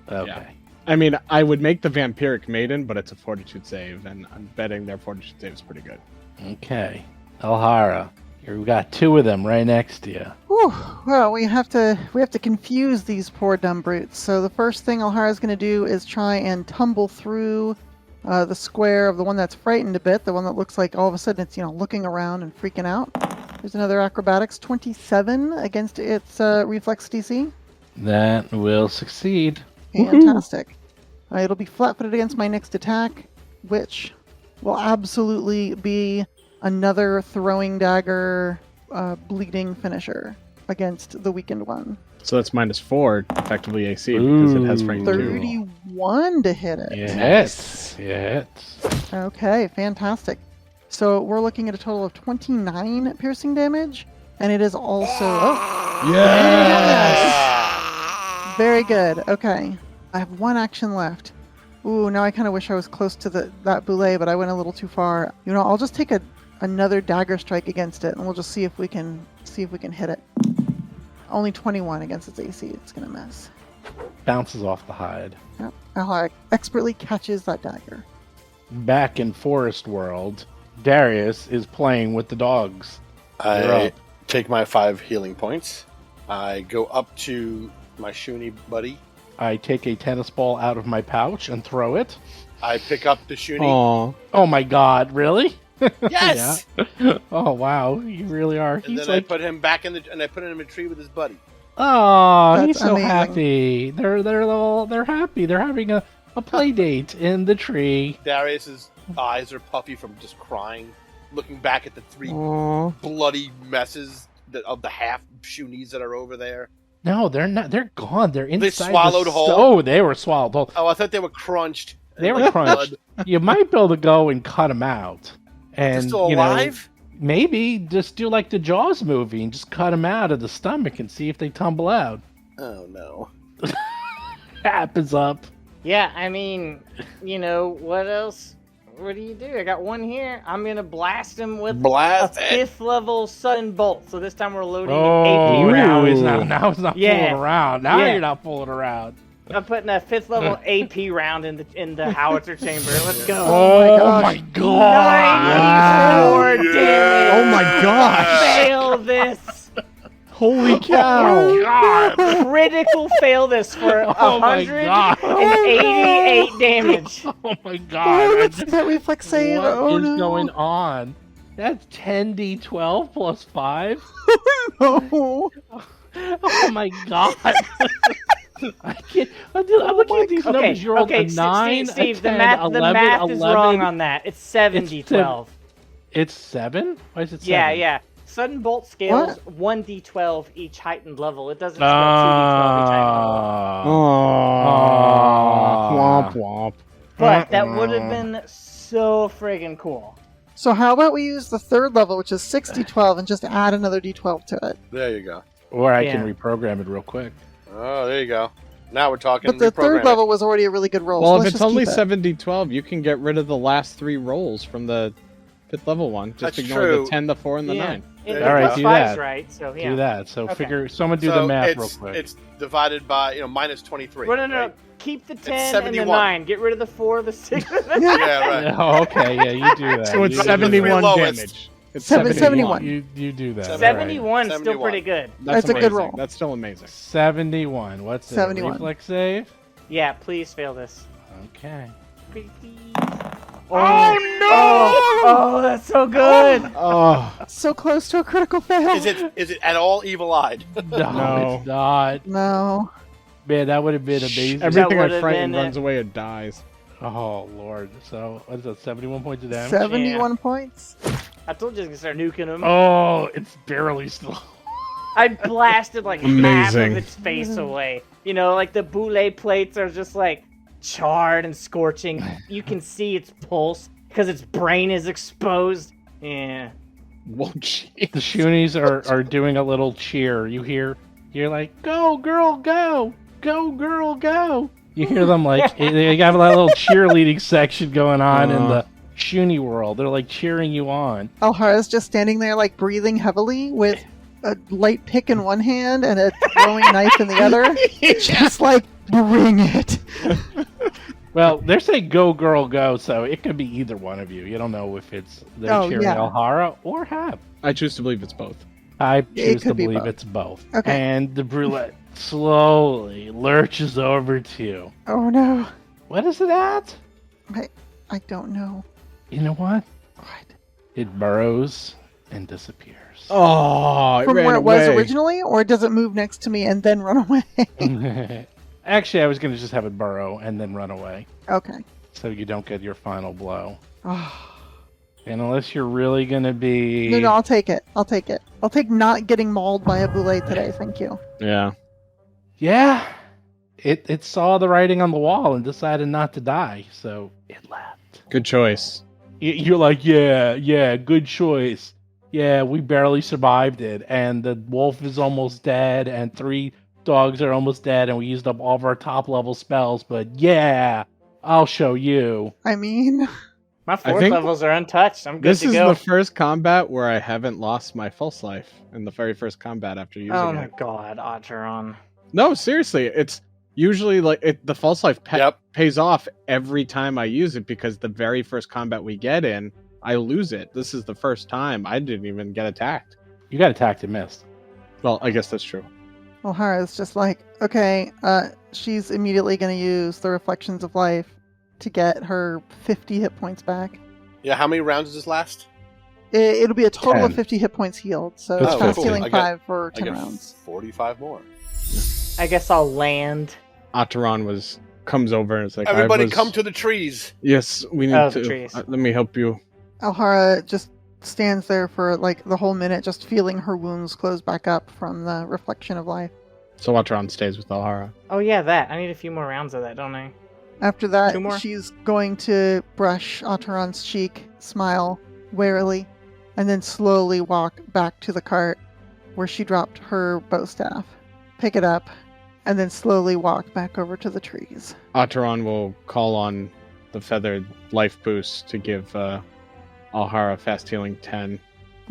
Yeah. I mean, I would make the Vampiric Maiden, but it's a Fortitude save, and I'm betting their Fortitude save is pretty good. Okay. Elhara, here we got 2 of them right next to you. Whew. Well, we have to confuse these poor dumb brutes. So the first thing Alhara's going to do is try and tumble through the square of the one that's frightened a bit, the one that looks like all of a sudden it's looking around and freaking out. There's another acrobatics 27 against its reflex DC. That will succeed. Fantastic. It'll be flat-footed against my next attack, which will absolutely be another throwing dagger bleeding finisher against the weakened one. So that's -4, effectively AC, because it has frightened 2. 31 to hit it. It hits. It hits. Okay, fantastic. So we're looking at a total of 29 piercing damage, and it is also... Oh, Yes! very good. Okay. I have 1 action left. Ooh, now I kind of wish I was close to that boulet, but I went a little too far. I'll just take another dagger strike against it, and we'll just see if we can hit it. Only 21 against its AC. It's gonna miss. Bounces off the hide. Yep. Alhara expertly catches that dagger. Back in Forest World, Darius is playing with the dogs. You're I up. take my 5 healing points. I go up to my Shoonie buddy. I take a tennis ball out of my pouch and throw it. I pick up the Shoonie. Aw. Oh my god, really? Yes! Yeah. Oh wow, you really are. And He's then like, I put him back in and I put him in a tree with his buddy. oh, he's That's so amazing. happy. They're happy. They're having a play date in the tree. Darius's eyes are puffy from just crying, looking back at the 3 bloody messes of the half Shoonies that are over there. No, they're not. They're gone. They're inside. swallowed the whole? Oh, they were swallowed whole. Oh, I thought they were crunched. They were Like crunched. blood. You might be able to go and cut them out, They're and still you know, alive? maybe just do like the Jaws movie and just cut them out of the stomach and see if they tumble out. Oh, no. Happens up. Yeah, I mean, what else? What do you do? I got 1 here. I'm gonna blast him with Blast a it. 5th level sudden bolt. So this time we're loading Oh, AP now round. he's not Yeah. fooling around. Now Yeah. you're not fooling around. I'm putting a 5th level AP round in the howitzer chamber. Let's go. Oh my god! 94 damage. Oh my gosh! Fail this. Holy cow! God! Critical fail this for Oh my God. 188 damage. Oh my god! What's that reflex save? What Oh, is no. going on? That's 10d12 plus 5? No. Oh my god! I can't. I'm looking at these numbers. You're rolled a 9, Steve, a the 10, math 11, is 11. wrong on that. It's 7d12. It's 7? Why is it 7? Yeah. Sudden bolt scales 1d12 each heightened level. It doesn't scale 2d12 each heightened level. Womp womp. But that would have been so friggin' cool. So how about we use the 3rd level, which is 6d12, and just add another d12 to it? There you go. Or I can Yeah. reprogram it real quick. Oh, there you go. Now we're talking. But the 3rd reprogramming. level was already a really good roll. so Well, if let's it's just only keep it. 7d12, you can get rid of the last 3 rolls from the 5th level one. Just That's ignore true. the 10, the 4, and the Yeah. 9. And There the All right, plus do five's that. right, so yeah. Do that. So Okay. someone do So the math it's, real quick. It's divided by, minus 23. Well, no. right? Keep the 10 and the 71. 9. Get rid of the 4, the 6. Yeah, right. Oh, okay, yeah, you do that. So it's You do that. 71 lowest. damage. It's 71. You do that. 71 still 71. pretty good. That's a good amazing. roll. That's still amazing. 71. What's it? 71. Reflex save? Yeah, please fail this. Okay. Please. Oh, Oh, that's so good. Oh, So close to a critical fail. Is it at all evil-eyed? no, No. it's not. No. Man, that would have been amazing. Everything I would've frighten been runs away or dies. Oh, Lord. So, what is that, 71 points of damage? 71 points. I told you I was going to start nuking him. Oh, it's barely still. I blasted like half Amazing. of its face away. You know, like the boule plates are just like charred and scorching. You can see its pulse because its brain is exposed. Yeah. Whoa, jeez. The shoonies are doing a little cheer. You're like, go, girl, go. Go, girl, go. You hear them like, they have a little cheerleading section going on in the shoonie world. They're like cheering you on. Alhara's just standing there, like breathing heavily with a light pick in one hand and a throwing knife in the other. Just like, bring it. Well, they're saying go, girl, go, so it could be either one of you. You don't know if it's they're Oh, cheering yeah. Alhara or Hap. I choose to believe it's both. I It choose to could be believe both. it's both. Okay. And the brulette slowly lurches over to you. Oh no. What is it at? I don't know. You know what? What? It burrows and disappears. Oh, it From ran where it was away. originally, or does it move next to me and then run away? Actually, I was going to just have it burrow and then run away, Okay. so you don't get your final blow. Oh. And unless you're really going to be... No, I'll take it. I'll take it. I'll take not getting mauled by a boule today. Thank you. Yeah. Yeah, it saw the writing on the wall and decided not to die, so it left. Good choice. You're like, yeah, good choice. Yeah, we barely survived it, and the wolf is almost dead, and 3 dogs are almost dead, and we used up all of our top level spells, but yeah, I'll show you. I mean, My I 4th think levels are untouched. I'm good This to is go. the first combat where I haven't lost my false life in the very first combat after using Oh it. my god, Otteron. No, seriously, it's usually like the false life Yep. pays off every time I use it because the very first combat we get in, I lose it. This is the first time I didn't even get attacked. You got attacked and missed. Well, I guess that's true. Alhara's just like, okay, she's immediately going to use the Reflections of Life to get her 50 hit points back. Yeah, how many rounds does this last? It'll be a total of 10. 50 hit points healed, so That's it's fast cool. healing I get- 5 for I 10 get rounds. 45 more. I guess I'll land. Otteron comes over and it's like, Everybody I was, come to the trees. Yes, we need Oh, the to. trees. Let me help you. Alhara just stands there for like the whole minute, just feeling her wounds close back up from the Reflection of Life. So Otteron stays with Alhara. Oh yeah, that. I need a few more rounds of that, don't I? After that, 2 more? she's going to brush Otteron's cheek, smile warily, and then slowly walk back to the cart where she dropped her bow staff, pick it up, and then slowly walk back over to the trees. Otteron will call on the feathered life boost to give Alhara fast healing 10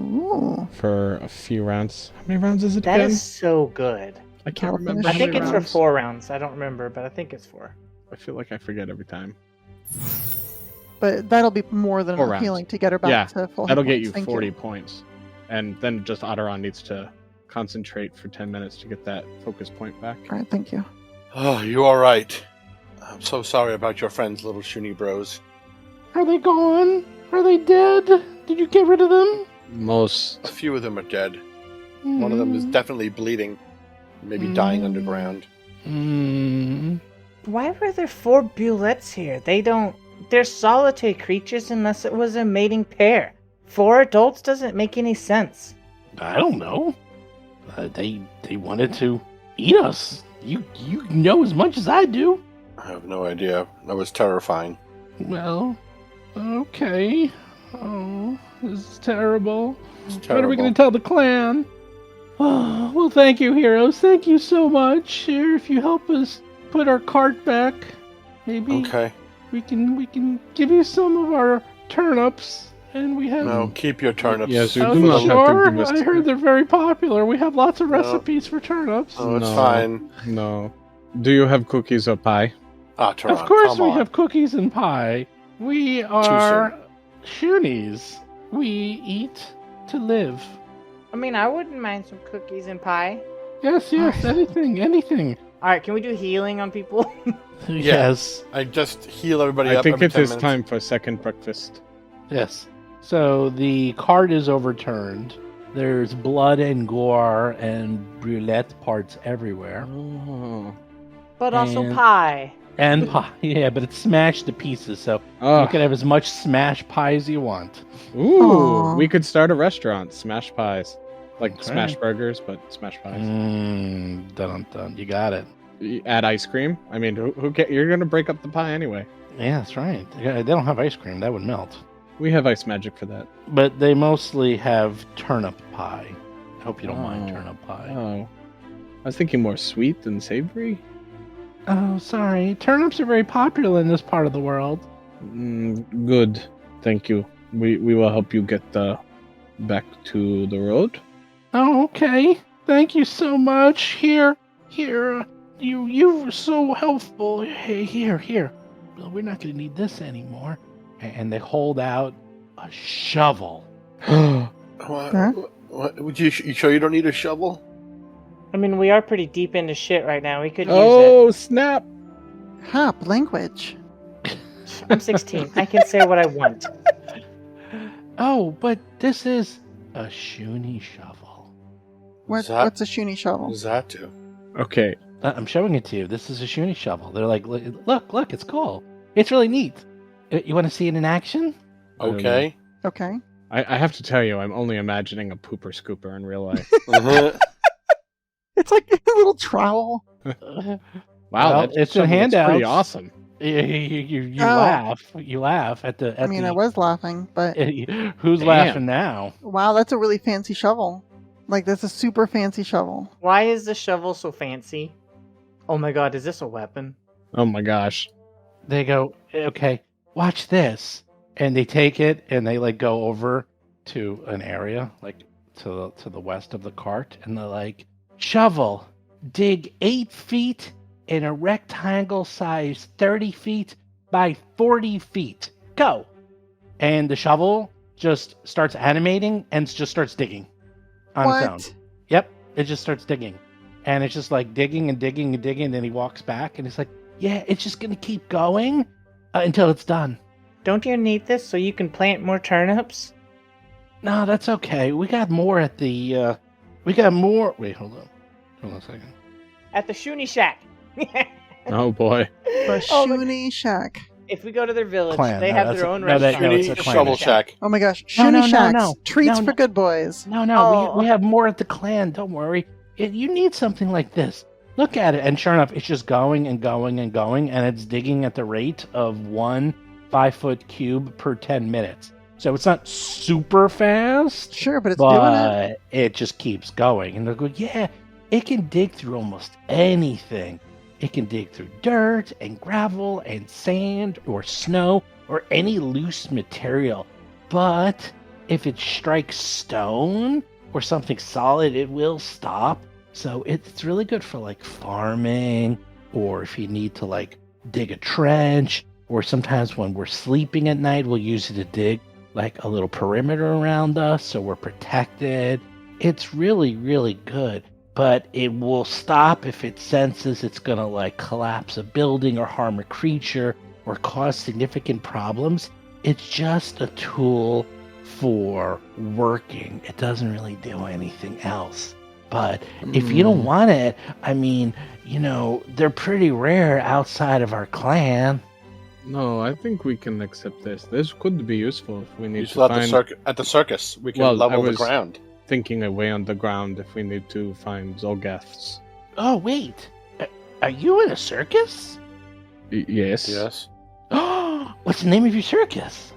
Ooh. for a few rounds. How many rounds is it That again? is so good. I can't I'll remember. finish I how think many it's for rounds. 4 rounds. I don't remember, but I think it's 4. I feel like I forget every time. But that'll be more than 4 enough rounds. healing to get her back Yeah, to full hit That'll get points. you Thank 40 points. And then just Otteron needs to concentrate for 10 minutes to get that focus point back. All right, thank you. Oh, you all right? I'm so sorry about your friends, little Shoonie bros. Are they gone? Are they dead? Did you get rid of them? Most. A few of them are dead. One of them is definitely bleeding, maybe dying underground. Hmm. Why were there 4 bullets here? They're solitary creatures unless it was a mating pair. 4 adults doesn't make any sense. I don't know. They wanted to eat us. You know as much as I do. I have no idea. That was terrifying. Well, okay. Oh, this is terrible. It's What are we terrible. going to tell the clan? Oh, well, thank you, heroes. Thank you so much. Here, if you help us put our cart back, maybe Okay. we can give you some of our turnips and we have. No, keep your turnips. Yes, you Oh, do not have to sure? give us. I heard they're very popular. We have lots of No. recipes for turnips. Oh, it's No. fine. No. Do you have cookies or pie? Ah, Taran, Of course, come we on. have cookies and pie. We are shoonies. We eat to live. I mean, I wouldn't mind some cookies and pie. Yes, anything. All right, can we do healing on people? Yes, I just heal everybody I up think every it 10 is minutes. time for second breakfast. yes. So the cart is overturned. There's blood and gore and brulette parts everywhere. Oh. But also And- pie. And pie, yeah, but it's smashed to pieces, so Oh. you can have as much smashed pie as you want. Ooh, Aw. we could start a restaurant. Smash pies. Like Okay. smash burgers, but smash pies. Dun. You got it. You add ice cream. I mean, you're going to break up the pie anyway. Yeah, that's right. They don't have ice cream. That would melt. We have ice magic for that. But they mostly have turnip pie. I hope you don't mind Oh. turnip pie. Oh. I was thinking more sweet than savory. Oh, sorry. Turnips are very popular in this part of the world. Good. Thank you. We will help you get back to the road. Oh, okay. Thank you so much. Here. You were so helpful. Hey, here. Well, we're not going to need this anymore. And they hold out a shovel. What? Huh? Would you sure you don't need a shovel? I mean, we are pretty deep into shit right now. We could use Oh, snap! Hop language. it. I'm 16. I can say what I want. Oh, but this is a shoonie shovel. What's a shoonie What shovel? does that do? Okay. I'm showing it to you. This is a shoonie shovel. They're like, look, it's cool. It's really neat. You want to see it in action? Okay. Okay. I have to tell you, I'm only imagining a pooper scooper in real life. Mhm. It's like a little trowel. Wow, Well, that it's in shovel looks pretty handouts. awesome. You Oh. laugh. You laugh at the. I mean, I was laughing, but Who's Damn. laughing now? wow, that's a really fancy shovel. Like, that's a super fancy shovel. Why is the shovel so fancy? Oh my god, is this a weapon? Oh my gosh. They go, okay, watch this, and they take it and they like go over to an area like to the west of the cart, and they're like, shovel, dig 8 feet in a rectangle size 30 feet by 40 feet. Go. And the shovel just starts animating and just starts digging on its own. What? Yep, it just starts digging. And it's just like digging and digging and digging, and then he walks back and it's like, yeah, it's just gonna keep going until it's done. Don't you need this so you can plant more turnips? No, that's okay. We got more at the, we got more. Wait, hold on a second. At the Shoonie Shack. Oh boy. The Oh my- shoonie shack. If we go to their village, Clan, they no, have that's their a- own no, that- restaurant. no, it's a Shoonie clan. shovel shack. Oh my gosh. No, Shoonie no, no, shacks. no. Treats No, for no. good boys. No, Oh. we have more at the clan. Don't worry. You need something like this. Look at it, and sure enough, it's just going and going and going, and it's digging at the rate of 1 5-foot cube per 10 minutes. So it's not super fast, Sure, but it's doing it. but it just keeps going. And they'll go, yeah, it can dig through almost anything. It can dig through dirt and gravel and sand or snow or any loose material. But if it strikes stone or something solid, it will stop. So it's really good for like farming, or if you need to like dig a trench, or sometimes when we're sleeping at night, we'll use it to dig like a little perimeter around us so we're protected. It's really, really good. But it will stop if it senses it's gonna like collapse a building or harm a creature or cause significant problems. It's just a tool for working. It doesn't really do anything else. But if you don't want it, I mean, you know, they're pretty rare outside of our clan. No, I think we can accept this. This could be useful if we need Useful to at find at the circus. We can Well, level I the was- ground. thinking away on the ground if we need to find Zolgaths. Oh, wait. Are you in a circus? Yes. Yes. What's the name of your circus?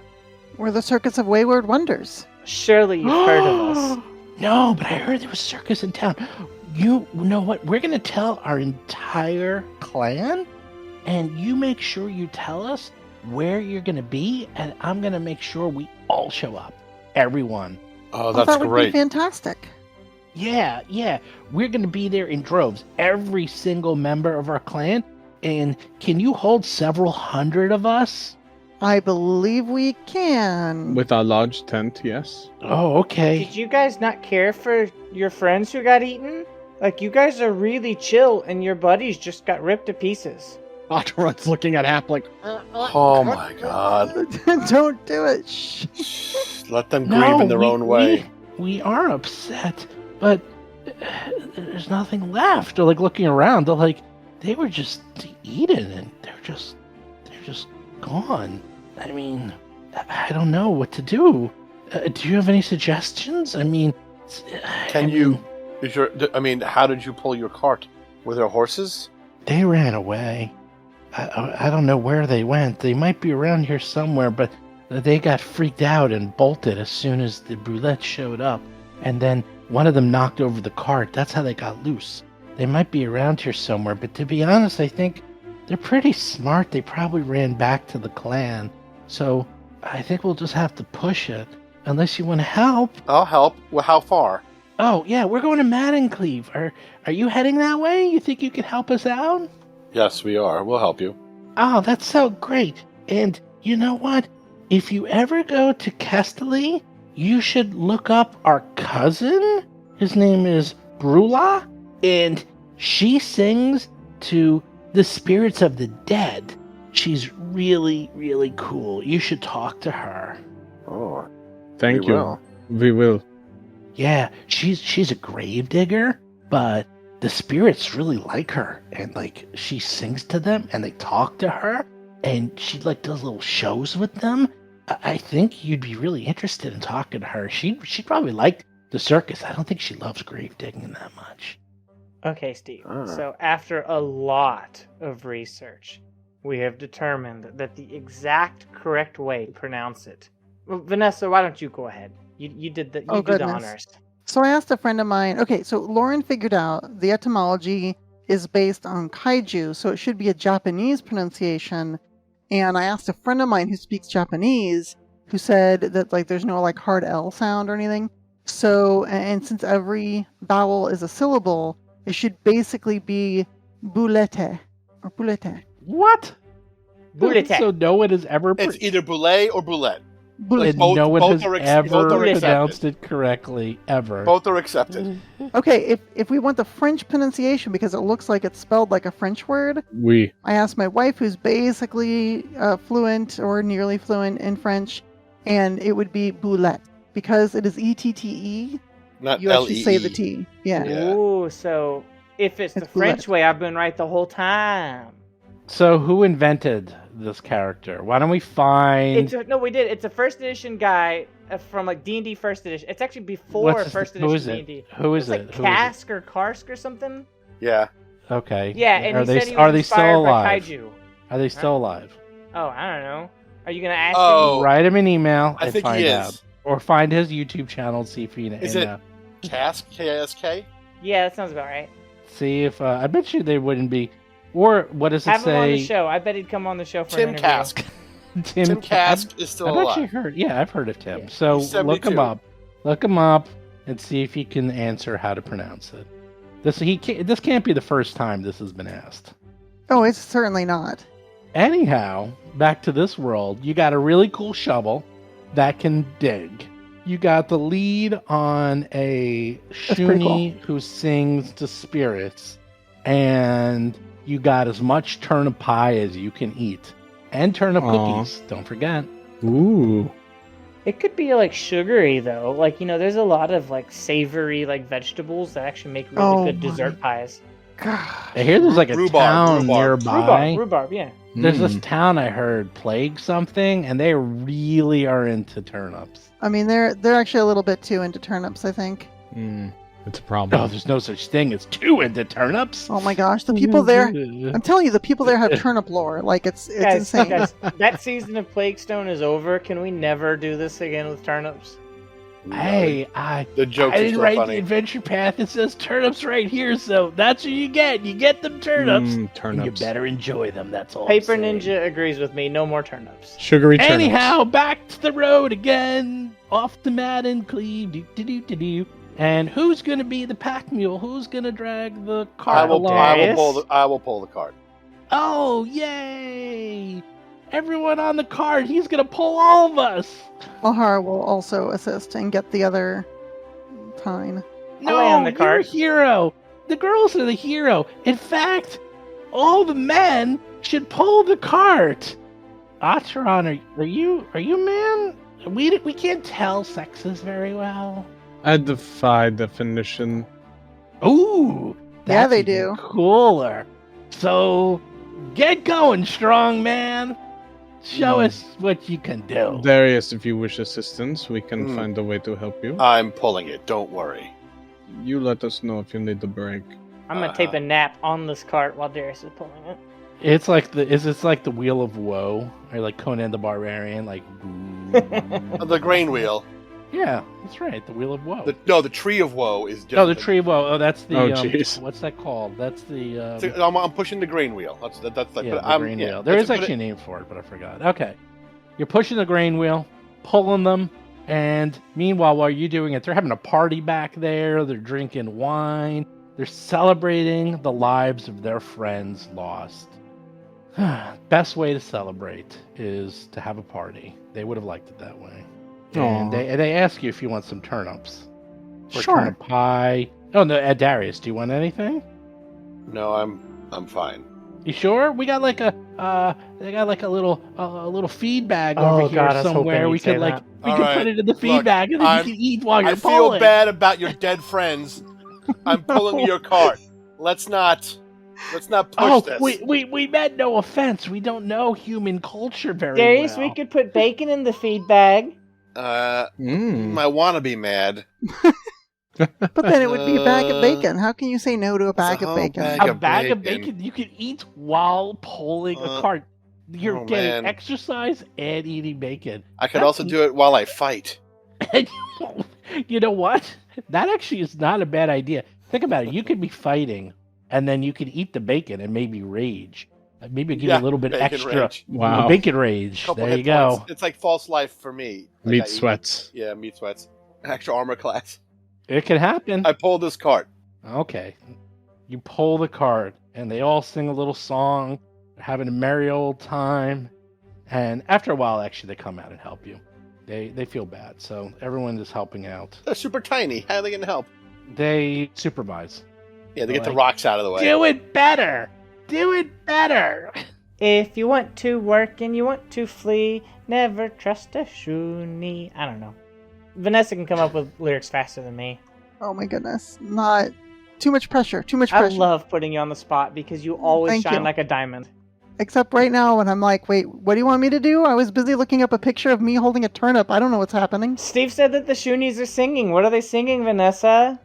We're the Circus of Wayward Wonders. Surely you've heard of us. No, but I heard there was a circus in town. You know what? We're going to tell our entire clan, and you make sure you tell us where you're going to be, and I'm going to make sure we all show up. Everyone. Oh, That that's would be great. fantastic. Yeah. We're going to be there in droves. Every single member of our clan. And can you hold several hundred of us? I believe we can. With our large tent, yes. Oh, okay. Did you guys not care for your friends who got eaten? Like, you guys are really chill, and your buddies just got ripped to pieces. Otterun's looking at Hap like, Oh my god. Don't do it. Shh. Let them grieve in their own way. We are upset, but there's nothing left. They're like looking around. They're like, they were just eaten, and they're just gone. I mean, I don't know what to do. Do you have any suggestions? I mean, How did you pull your cart? Were there horses? They ran away. I don't know where they went. They might be around here somewhere, but they got freaked out and bolted as soon as the Brulette showed up. And then one of them knocked over the cart. That's how they got loose. They might be around here somewhere, but to be honest, I think they're pretty smart. They probably ran back to the clan. So I think we'll just have to push it. Unless you want to help. I'll help. Well, how far? Oh, yeah, we're going to Maddencleave. Are you heading that way? You think you can help us out? Yes, we are. We'll help you. Oh, that's so great. And you know what? If you ever go to Casterly, you should look up our cousin. His name is Brula, and she sings to the spirits of the dead. She's really, really cool. You should talk to her. Oh, thank we you. will. We will. Yeah, she's a grave digger, but the spirits really like her, and like she sings to them, and they talk to her, and she like does little shows with them. I think you'd be really interested in talking to her. She'd probably like the circus. I don't think she loves grave digging that much. Okay, Steve. Ah. So after a lot of research, we have determined that the exact correct way to pronounce it. Well, Vanessa, why don't you go ahead? You did the Oh, you did the goodness. honors. So I asked a friend of mine. Okay, so Lauren figured out the etymology is based on kaiju, so it should be a Japanese pronunciation. And I asked a friend of mine who speaks Japanese, who said that like there's no like hard L sound or anything. So, and since every vowel is a syllable, it should basically be boulette or boulette. What? Boulette. So no one has ever It's either boulet or boulette. and both- no one both has are ever both are pronounced accepted. it correctly ever. Both are accepted. Okay, if we want the French pronunciation because it looks like it's spelled like a French word, We. I asked my wife, who's basically fluent or nearly fluent in French, and it would be boulette because it is E-T-T-E. Not You actually say the L-E-E. T. Yeah. Yeah. Ooh, so if it's the It's French boulette. way, I've been right the whole time. So who invented this character? Why don't we find... We did. It's a first edition guy from like D&D first edition. It's actually before What's his- first who edition is it? D&D. Who is It's it? like Who is it? Kask or Karsk or something. Yeah. Okay. Yeah, and are he they said he are was they inspired still by alive? kaiju. Are they still alive? Oh, I don't know. Are you gonna ask Oh. Write him an email I and think find he out, is. or find his YouTube channel and see if he Is it Kask? K-A-S-K? him? Yeah, that sounds about right. see if I bet you they wouldn't be. Or what does it Have him on the say? show. I bet he'd come on the show for an Tim interview. Kask. Tim Kask is still I've actually alive. heard. Yeah, I've heard of Tim. Yeah. So He's look him 72. up. Look him up and see if he can answer how to pronounce it. This can't be the first time this has been asked. Oh, it's certainly not. Anyhow, back to this world. You got a really cool shovel that can dig. You got the lead on a That's pretty shoonie who sings to spirits, and you got as much turnip pie as you can eat, and turnip Aw. cookies. Don't forget. Ooh. It could be like sugary though. Like, there's a lot of like savory like vegetables that actually make really Oh good my- dessert pies. God. I hear there's like a Rhubarb, town rhubarb. nearby. Rhubarb, yeah. There's this Mm. town I heard plague something, and they really are into turnips. I mean, they're actually a little bit too into turnips, I think. Mm. It's a Oh, problem. there's no such thing as two into turnips. Oh my gosh, the people there. I'm telling you, the people there have turnip lore. Like, it's insane. Guys, that season of Plaguestone is over. Can we never do this again with turnips? Hey, The jokes I are didn't so write the funny. adventure path. It says turnips right here, so that's what you get. You get them turnips. And you Turnips. better enjoy them. That's all. Paper I'm saying. Ninja agrees with me. No more turnips. Sugary turnips. Anyhow, back to the road again. Off to Madden Cleve. Do. And who's gonna be the pack mule? Who's gonna drag the cart along? I will pull the cart. Oh, yay! Everyone on the cart. He's gonna pull all of us. Mahar will also assist and get the other pine. No, I'll lay on the you're cart. a hero. The girls are the hero. In fact, all the men should pull the cart. Acheron, are you a man? We can't tell sexes very well. I defy definition. Ooh, Yeah, that's they even do. Cooler. So, get going, strong man. Show us what you can do. Darius, if you wish assistance, we can find a way to help you. I'm pulling it. Don't worry. You let us know if you need a break. I'm gonna take a nap on this cart while Darius is pulling it. It's like the Wheel of Woe, or like Conan the Barbarian, like. The grain wheel. Yeah, that's right. The Wheel of Woe. The tree of woe is just. Oh, the Tree of Woe. Oh, that's the. Oh, jeez. What's that called? That's the. I'm pushing the grain wheel. That's like. Yeah, but the I'm, grain yeah, wheel. There is but actually a name for it, but I forgot. Okay. You're pushing the grain wheel, pulling them, and meanwhile, while you're doing it, they're having a party back there. They're drinking wine. They're celebrating the lives of their friends lost. Best way to celebrate is to have a party. They would have liked it that way. And they ask you if you want some turnips. Or Sure. turnip pie. Oh, no, Darius, do you want anything? No, I'm fine. You sure? We got like they got like a little feed bag Oh, over here God, I was hoping somewhere. you'd We say could like that. we All could right. put it in the feed Look, bag and then you can eat while you're I pulling. feel bad about your dead friends. I'm pulling your cart. Let's not push this. we meant no offense. We don't know human culture very Darius, well. we could put bacon in the feed bag. I want to be mad. But then it would be a bag of bacon. How can you say no to a bag of whole bacon? bag. A bag of bacon you can eat while pulling a cart. You're oh, getting man. exercise and eating bacon. I could also do it while I fight. You know what? That actually is not a bad idea. Think about it. You could be fighting, and then you could eat the bacon and maybe rage. Maybe give you a little bit bacon extra. rage. Wow. Bacon rage. Couple There hit you go. points. It's like false life for me. Like Meat I eat- sweats. Yeah, meat sweats. Extra armor class. It can happen. I pulled this cart. Okay. You pull the cart, and they all sing a little song. They're having a merry old time. And after a while, actually, they come out and help you. They feel bad, so everyone is helping out. They're super tiny. How are they gonna help? They supervise. Yeah, they get the Like, rocks out of the way. Do it better! Do it better! If you want to work and you want to flee, never trust a shoonie. I don't know. Vanessa can come up with lyrics faster than me. Oh my goodness. Not too much pressure. Too much I pressure. love putting you on the spot because you always Thank shine you. like a diamond. Except right now when I'm like, wait, what do you want me to do? I was busy looking up a picture of me holding a turnip. I don't know what's happening. Steve said that the Shoonies are singing. What are they singing, Vanessa?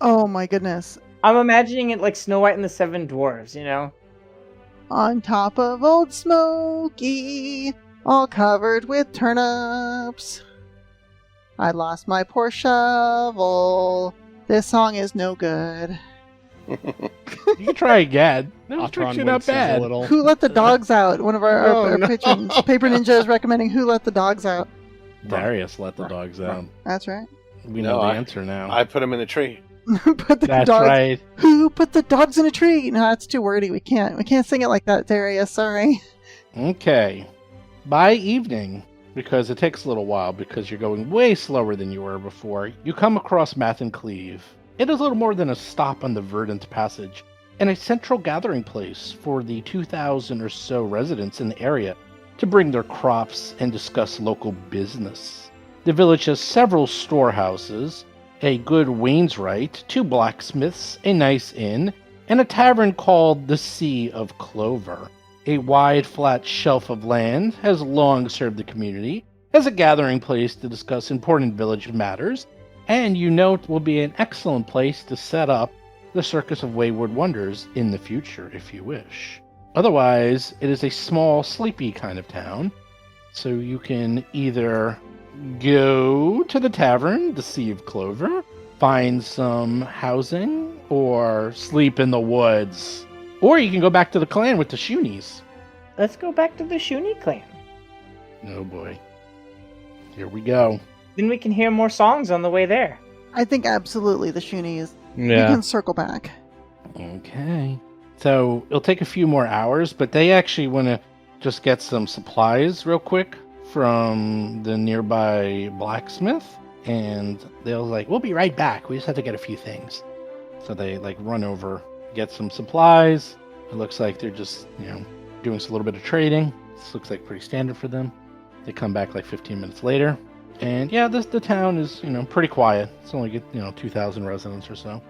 Oh my goodness. I'm imagining it like Snow White and the Seven Dwarves, you know? On top of Old Smoky, all covered with turnips. I lost my poor shovel. This song is no good. You can try again. That was Atron actually not winces a bad. little. Who let the dogs out? One of our Oh, no. patrons. Paper Ninja is recommending Who Let the Dogs Out. Darius let the dogs out. That's right. We No, know the I- answer now. I put him in a tree. Put the That's dogs. right. Who put the dogs in a tree? No, that's too wordy. We can't sing it like that, Darius. Sorry. Okay. By evening, because it takes a little while because you're going way slower than you were before, you come across Math and Cleve. It is little more than a stop on the Verdant Passage and a central gathering place for the 2,000 or so residents in the area to bring their crops and discuss local business. The village has several storehouses, a good Wainwright, 2 blacksmiths, a nice inn, and a tavern called the Sea of Clover. A wide, flat shelf of land has long served the community as a gathering place to discuss important village matters, and you know it will be an excellent place to set up the Circus of Wayward Wonders in the future, if you wish. Otherwise, it is a small, sleepy kind of town, so you can either go to the tavern, the Sea of Clover, find some housing, or sleep in the woods. Or you can go back to the clan with the shoonies. Let's go back to the Shoonie clan. Oh boy. Here we go. Then we can hear more songs on the way there. I think absolutely the shoonies. We Yeah. can circle back. Okay. So it'll take a few more hours, but they actually want to just get some supplies real quick from the nearby blacksmith. And they'll we'll be right back. We just have to get a few things. So they run over, get some supplies. It looks like they're just, doing a little bit of trading. This looks like pretty standard for them. They come back 15 minutes later. And yeah, the town is, pretty quiet. It's only 2,000 residents or so.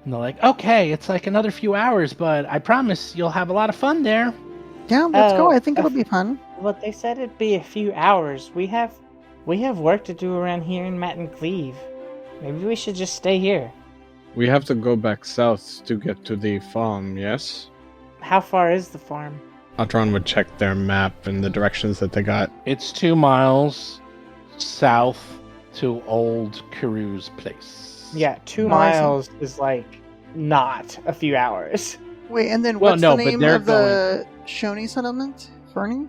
And they're like, okay, it's another few hours, but I promise you'll have a lot of fun there. Yeah, let's go. Oh, I think it'll be fun. But they said it'd be a few hours. We have work to do around here in Matt and Cleve. Maybe we should just stay here. We have to go back south to get to the farm, yes? How far is the farm? Atron would check their map and the directions that they got. It's 2 miles south to Old Carews Place. Yeah, 2 Nice. miles is not a few hours. Wait, and then Well, what's no, the but name they're of the Shoney settlement? Fernie?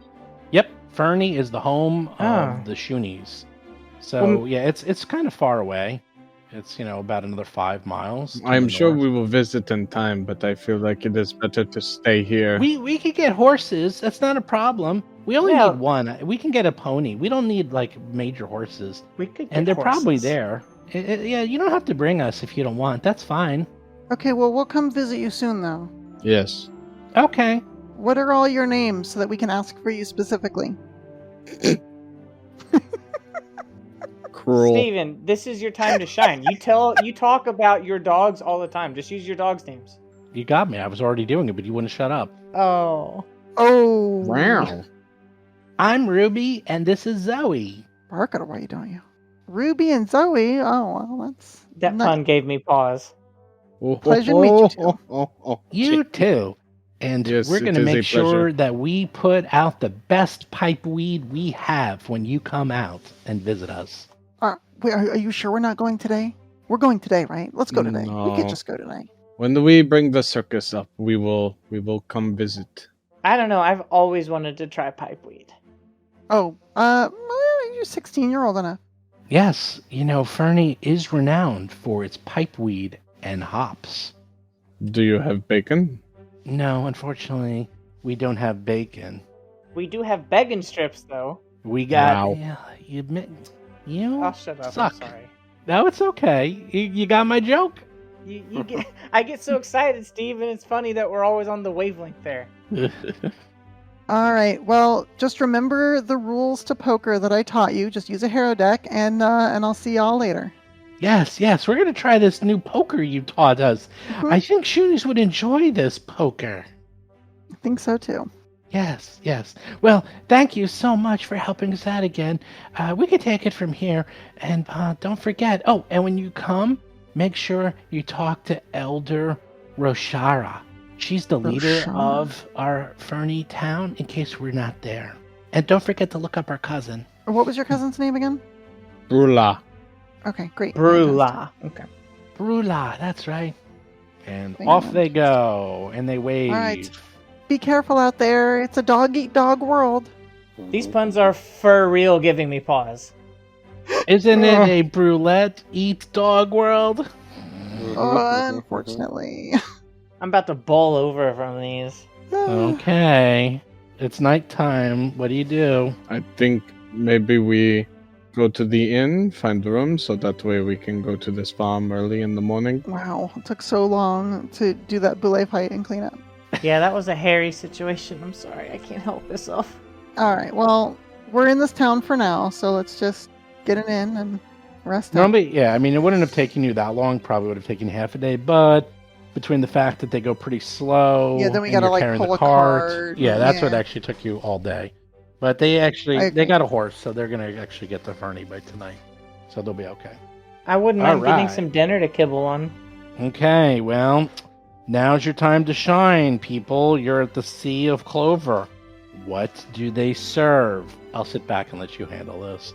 Yep, Fernie is the home Ah. of the Shoonies. So yeah, it's kind of far away. It's about another 5 miles. to I'm the sure north. we will visit in time, but I feel like it is better to stay here. We could get horses. That's not a problem. We only Yeah. need one. We can get a pony. We don't need major horses. We could get And they're probably horses. there. Yeah, you don't have to bring us if you don't want. That's fine. Okay, well, we'll come visit you soon, though. Yes. Okay. What are all your names so that we can ask for you specifically? Cruel. Steven, this is your time to shine. You talk about your dogs all the time. Just use your dogs' names. You got me. I was already doing it, but you wouldn't shut up. Oh. Oh. Wow. I'm Ruby, and this is Zoe. Bark it away, don't you? Ruby and Zoe. Oh, well, that's... That not- pun gave me pause. Pleasure to meet you too. You too. And Yes, we're it going to is a make sure pleasure. that we put out the best pipe weed we have when you come out and visit us. Wait, are you sure we're not going today? We're going today, right? Let's go today. We No. could just go today. When we bring the circus up, we will come visit. I don't know. I've always wanted to try pipeweed. Oh, well, you're 16-year-old enough. Yes, Fernie is renowned for its pipe weed and hops. Do you have bacon? No, unfortunately, we don't have bacon. We do have begging strips, though. We got... Wow. Yeah, I'll shut up. suck. I'm sorry. No, it's okay. You got my joke? You get. I get so excited, Steve, and it's funny that we're always on the wavelength there. All right. Well, just remember the rules to poker that I taught you. Just use a hero deck, and I'll see y'all later. Yes, we're going to try this new poker you taught us. Mhm. I think Shoonies would enjoy this poker. I think so too. Yes. Well, thank you so much for helping us out again. We could take it from here. And don't forget, and when you come, make sure you talk to Elder Roshara. She's the leader Roshara. of our Fernie town in case we're not there. And don't forget to look up our cousin. What was your cousin's name again? Brula. Okay, great. Brula. Okay. Brula, that's right. And Thank off you. they go, and they wave. All right. Be careful out there. It's a dog-eat-dog world. These puns are for real giving me pause. Isn't it a brulette eat dog world? Unfortunately. I'm about to bowl over from these. Okay. It's nighttime. What do you do? I think maybe we go to the inn, find the room, so that way we can go to this farm early in the morning. Wow, it took so long to do that boule fight and clean up. Yeah, that was a hairy situation. I'm sorry. I can't help myself. All right, well, we're in this town for now, so let's just get it in and rest up. Normally, yeah, I mean, it wouldn't have taken you that long. Probably would have taken you half a day, but between the fact that they go pretty slow, Yeah, then we and gotta, you're like, carrying pull the a cart. cart, Yeah, that's what yeah. actually took you all day. But they actually I they agree. got a horse, so they're gonna actually get to Fernie by tonight, so they'll be okay. I wouldn't mind getting Alright. some dinner to kibble on. Okay, well, now's your time to shine, people. You're at the Sea of Clover. What do they serve? I'll sit back and let you handle this.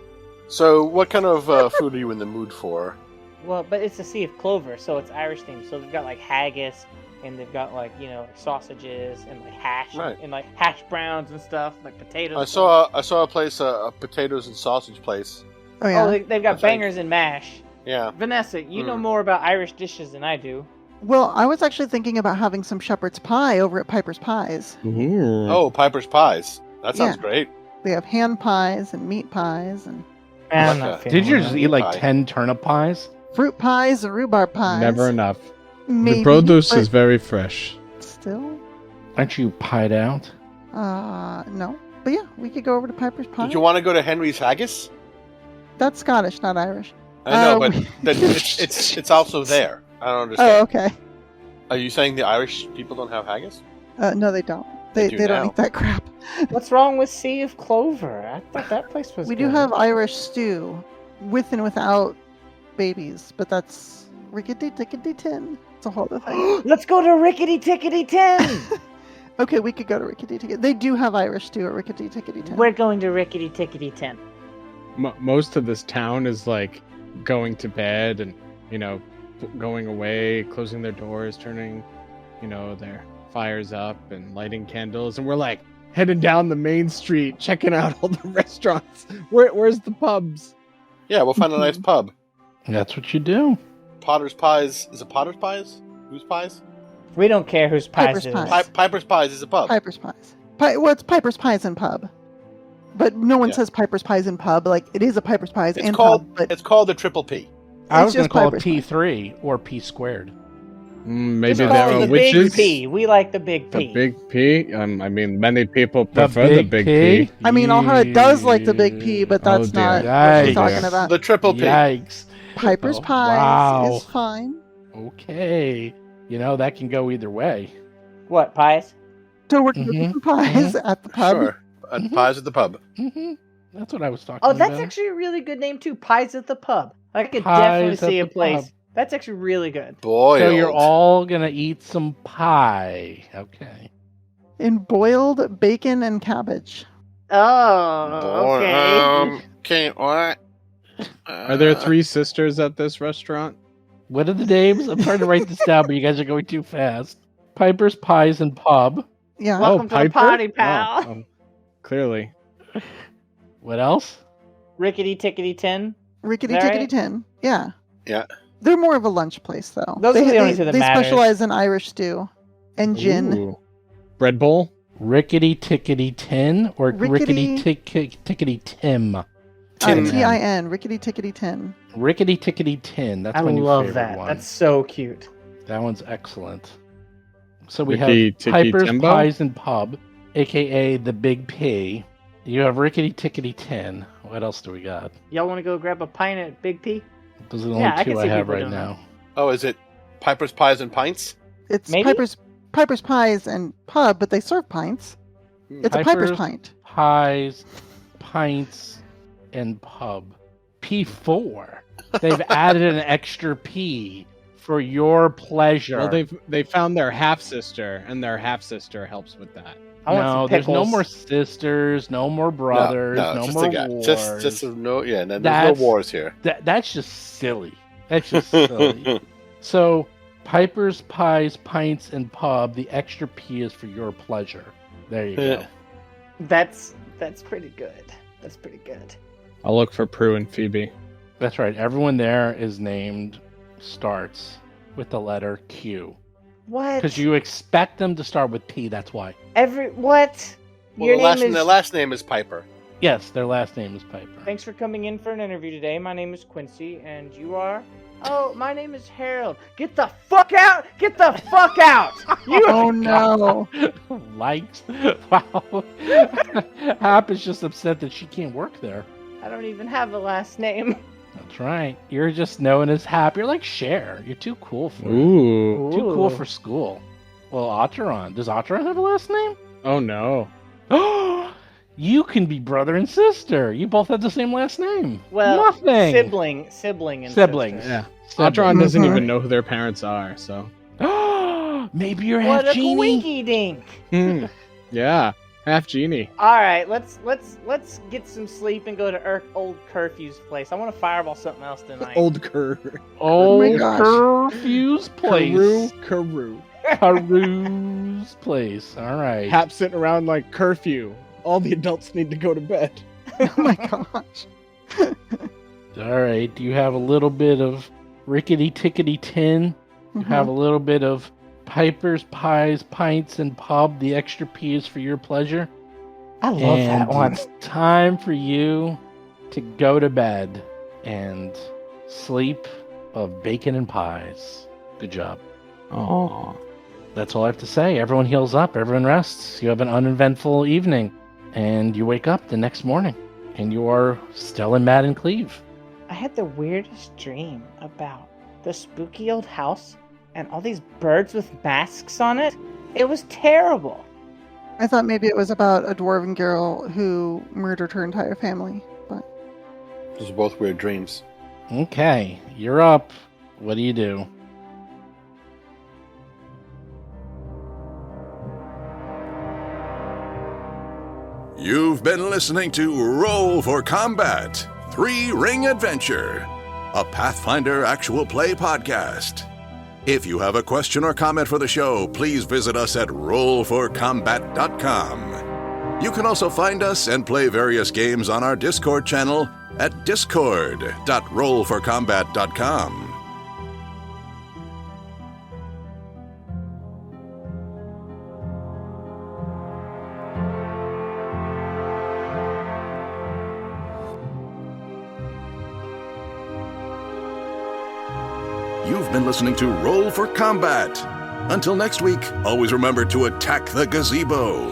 So, what kind of food are you in the mood for? Well, but it's a Sea of Clover, so it's Irish themed. So they've got like haggis, and they've got like sausages and like hash and like hash browns and stuff, like potatoes. I saw a place, a potatoes and sausage place. Oh yeah. Oh, they've got bangers and mash. Yeah. Vanessa, you know more about Irish dishes than I do. Well, I was actually thinking about having some shepherd's pie over at Piper's Pies. Ooh. Oh, Piper's Pies. That sounds great. They have hand pies and meat pies and I'm not feeling Did you it. just eat like Pie. 10 turnip pies? fruit pies and rhubarb pies. Never enough. Maybe, the produce but is very fresh. still. Aren't you pied out? No. But yeah, we could go over to Piper's Pie. Did you want to go to Henry's Haggis? That's Scottish, not Irish. I know, Uh, but it's also there. I don't understand. Oh, okay. Are you saying the Irish people don't have haggis? No, they don't. They do don't now. eat that crap. What's wrong with Sea of Clover? I thought that place was We good. do have Irish stew, with and without babies, but that's rickety tickety tin. It's a whole other thing. Let's go to Rickety Tickety Tin! Okay, we could go to rickety tickety. They do have Irish stew at rickety tickety tin. We're going to Rickety Tickety Tin. Most of this town is like going to bed and going away, closing their doors, turning their fires up and lighting candles, and we're like heading down the main street checking out all the restaurants. Where's the pubs? Yeah, we'll find a nice pub. That's what you do. Potter's Pies. Is it Potter's Pies? Whose Pies? We don't care whose pies Piper's it is. Pies. Piper's Pies is a pub. Piper's Pies. Well, it's Piper's Pies and Pub. But no one Yeah. says Piper's Pies and Pub. Like, it is a Piper's Pies It's and called Pub, but it's called the Triple P. I It's was going to just call it Piper's Pies. P3 or P squared. Maybe Just there call are it the witches. Big P. We like the Big P. The big P. I mean, many people prefer the big P. I mean, Alhara does like the big P, but that's dear. not what Yikes. she's talking about. The Triple P. Yikes. Piper's Oh, Pies wow. is fine. Okay. That can go either way. What, pies? So we're going to Mhm, some pies at the pub. Sure. Pies at the pub. That's what I was talking Oh, about. that's actually a really good name, too. Pies at the Pub. I could Pies definitely at see a the place. Pub. That's actually really good. Boy. So you're all going to eat some pie. Okay. In boiled bacon and cabbage. Oh, okay. Okay, what? Are there 3 sisters at this restaurant? What are the names? I'm trying to write this down, but you guys are going too fast. Piper's Pies and Pub. Yeah. Welcome to the Piper? party, pal. Oh, clearly. What else? Rickety Tickety Tin. Rickety Is that tickety right? tin. Yeah. Yeah. They're more of a lunch place, though. Those are the only two that they matters. specialize in Irish stew and gin. Ooh. Bread bowl? Rickety Tickety Tin or Rickety- Tickety Tim? Tim. Tin. Rickety tickety tin. Rickety Tickety Tin. That's I my new love favorite that. one. That's so cute. That one's excellent. So we Rickety have Ticky Piper's Timbo? Pies and Pub, aka the Big P. You have Rickety Tickety Tin. What else do we got? Y'all want to go grab a pint at Big P? Those are the only Yeah, I two can I see have people right doing now. Oh, is it Piper's Pies and Pints? It's Maybe? Piper's Pies and Pub, but they serve pints. It's a Piper's Piper's pint. Pies, Pints, and Pub. P4. They've added an extra P for your pleasure. Well, they found their half sister, and their half sister helps with that. I want no, some there's no pickles. more sisters, no more brothers, no just more a guy. wars. Just no, yeah. There's That's- no wars here. That's just silly. That's just silly. So, Piper's Pies, Pints, and Pub, the extra P is for your pleasure. There you go. That's pretty good. That's pretty good. I'll look for Prue and Phoebe. That's right. Everyone there is named, starts with the letter Q. What? Because you expect them to start with P, that's why. What? Well, Your their name is... last name is Piper. Yes, their last name is Piper. Thanks for coming in for an interview today. My name is Quincy, and you are? Oh, my name is Harold. Get the fuck out! Get the fuck out! You... Oh no. Likes. Wow. Hap is just upset that she can't work there. I don't even have a last name. That's right. You're just known as Hap. You're like Cher. You're too cool for it. Ooh. Too cool Ooh. for school. Well, Otteron. Does Otteron have a last name? Oh no. You can be brother and sister. You both have the same last name. Well, Nothing. sibling, and Siblings. sister. Yeah. Siblings. Atron doesn't Mhm. even know who their parents are, so. Maybe you're What half a genie. winky dink! Yeah. Half genie. All right, let's get some sleep and go to old Curfew's place. I want to fireball something else tonight. Old Cur. Old gosh. Curfew's place. Carew. Caru's place. All right. Hap sitting around like curfew. All the adults need to go to bed. Oh my gosh. All right. Do you have a little bit of rickety tickety tin? You have a little bit of Piper's Pies, Pints, and Pub. The extra P is for your pleasure. I love that one. It's time for you to go to bed and sleep of bacon and pies. Good job. Oh. That's all I have to say. Everyone heals up. Everyone rests. You have an uneventful evening. And you wake up the next morning. And you are still in Mad and Cleve. I had the weirdest dream about the spooky old house and all these birds with masks on it. It was terrible. I thought maybe it was about a dwarven girl who murdered her entire family, but Those are both weird dreams. Okay. You're up. What do you do? You've been listening to Roll for Combat 3-Ring Adventure, a Pathfinder actual play podcast. If you have a question or comment for the show, please visit us at rollforcombat.com. You can also find us and play various games on our Discord channel at discord.rollforcombat.com. You've been listening to Roll for Combat. Until next week, always remember to attack the gazebo.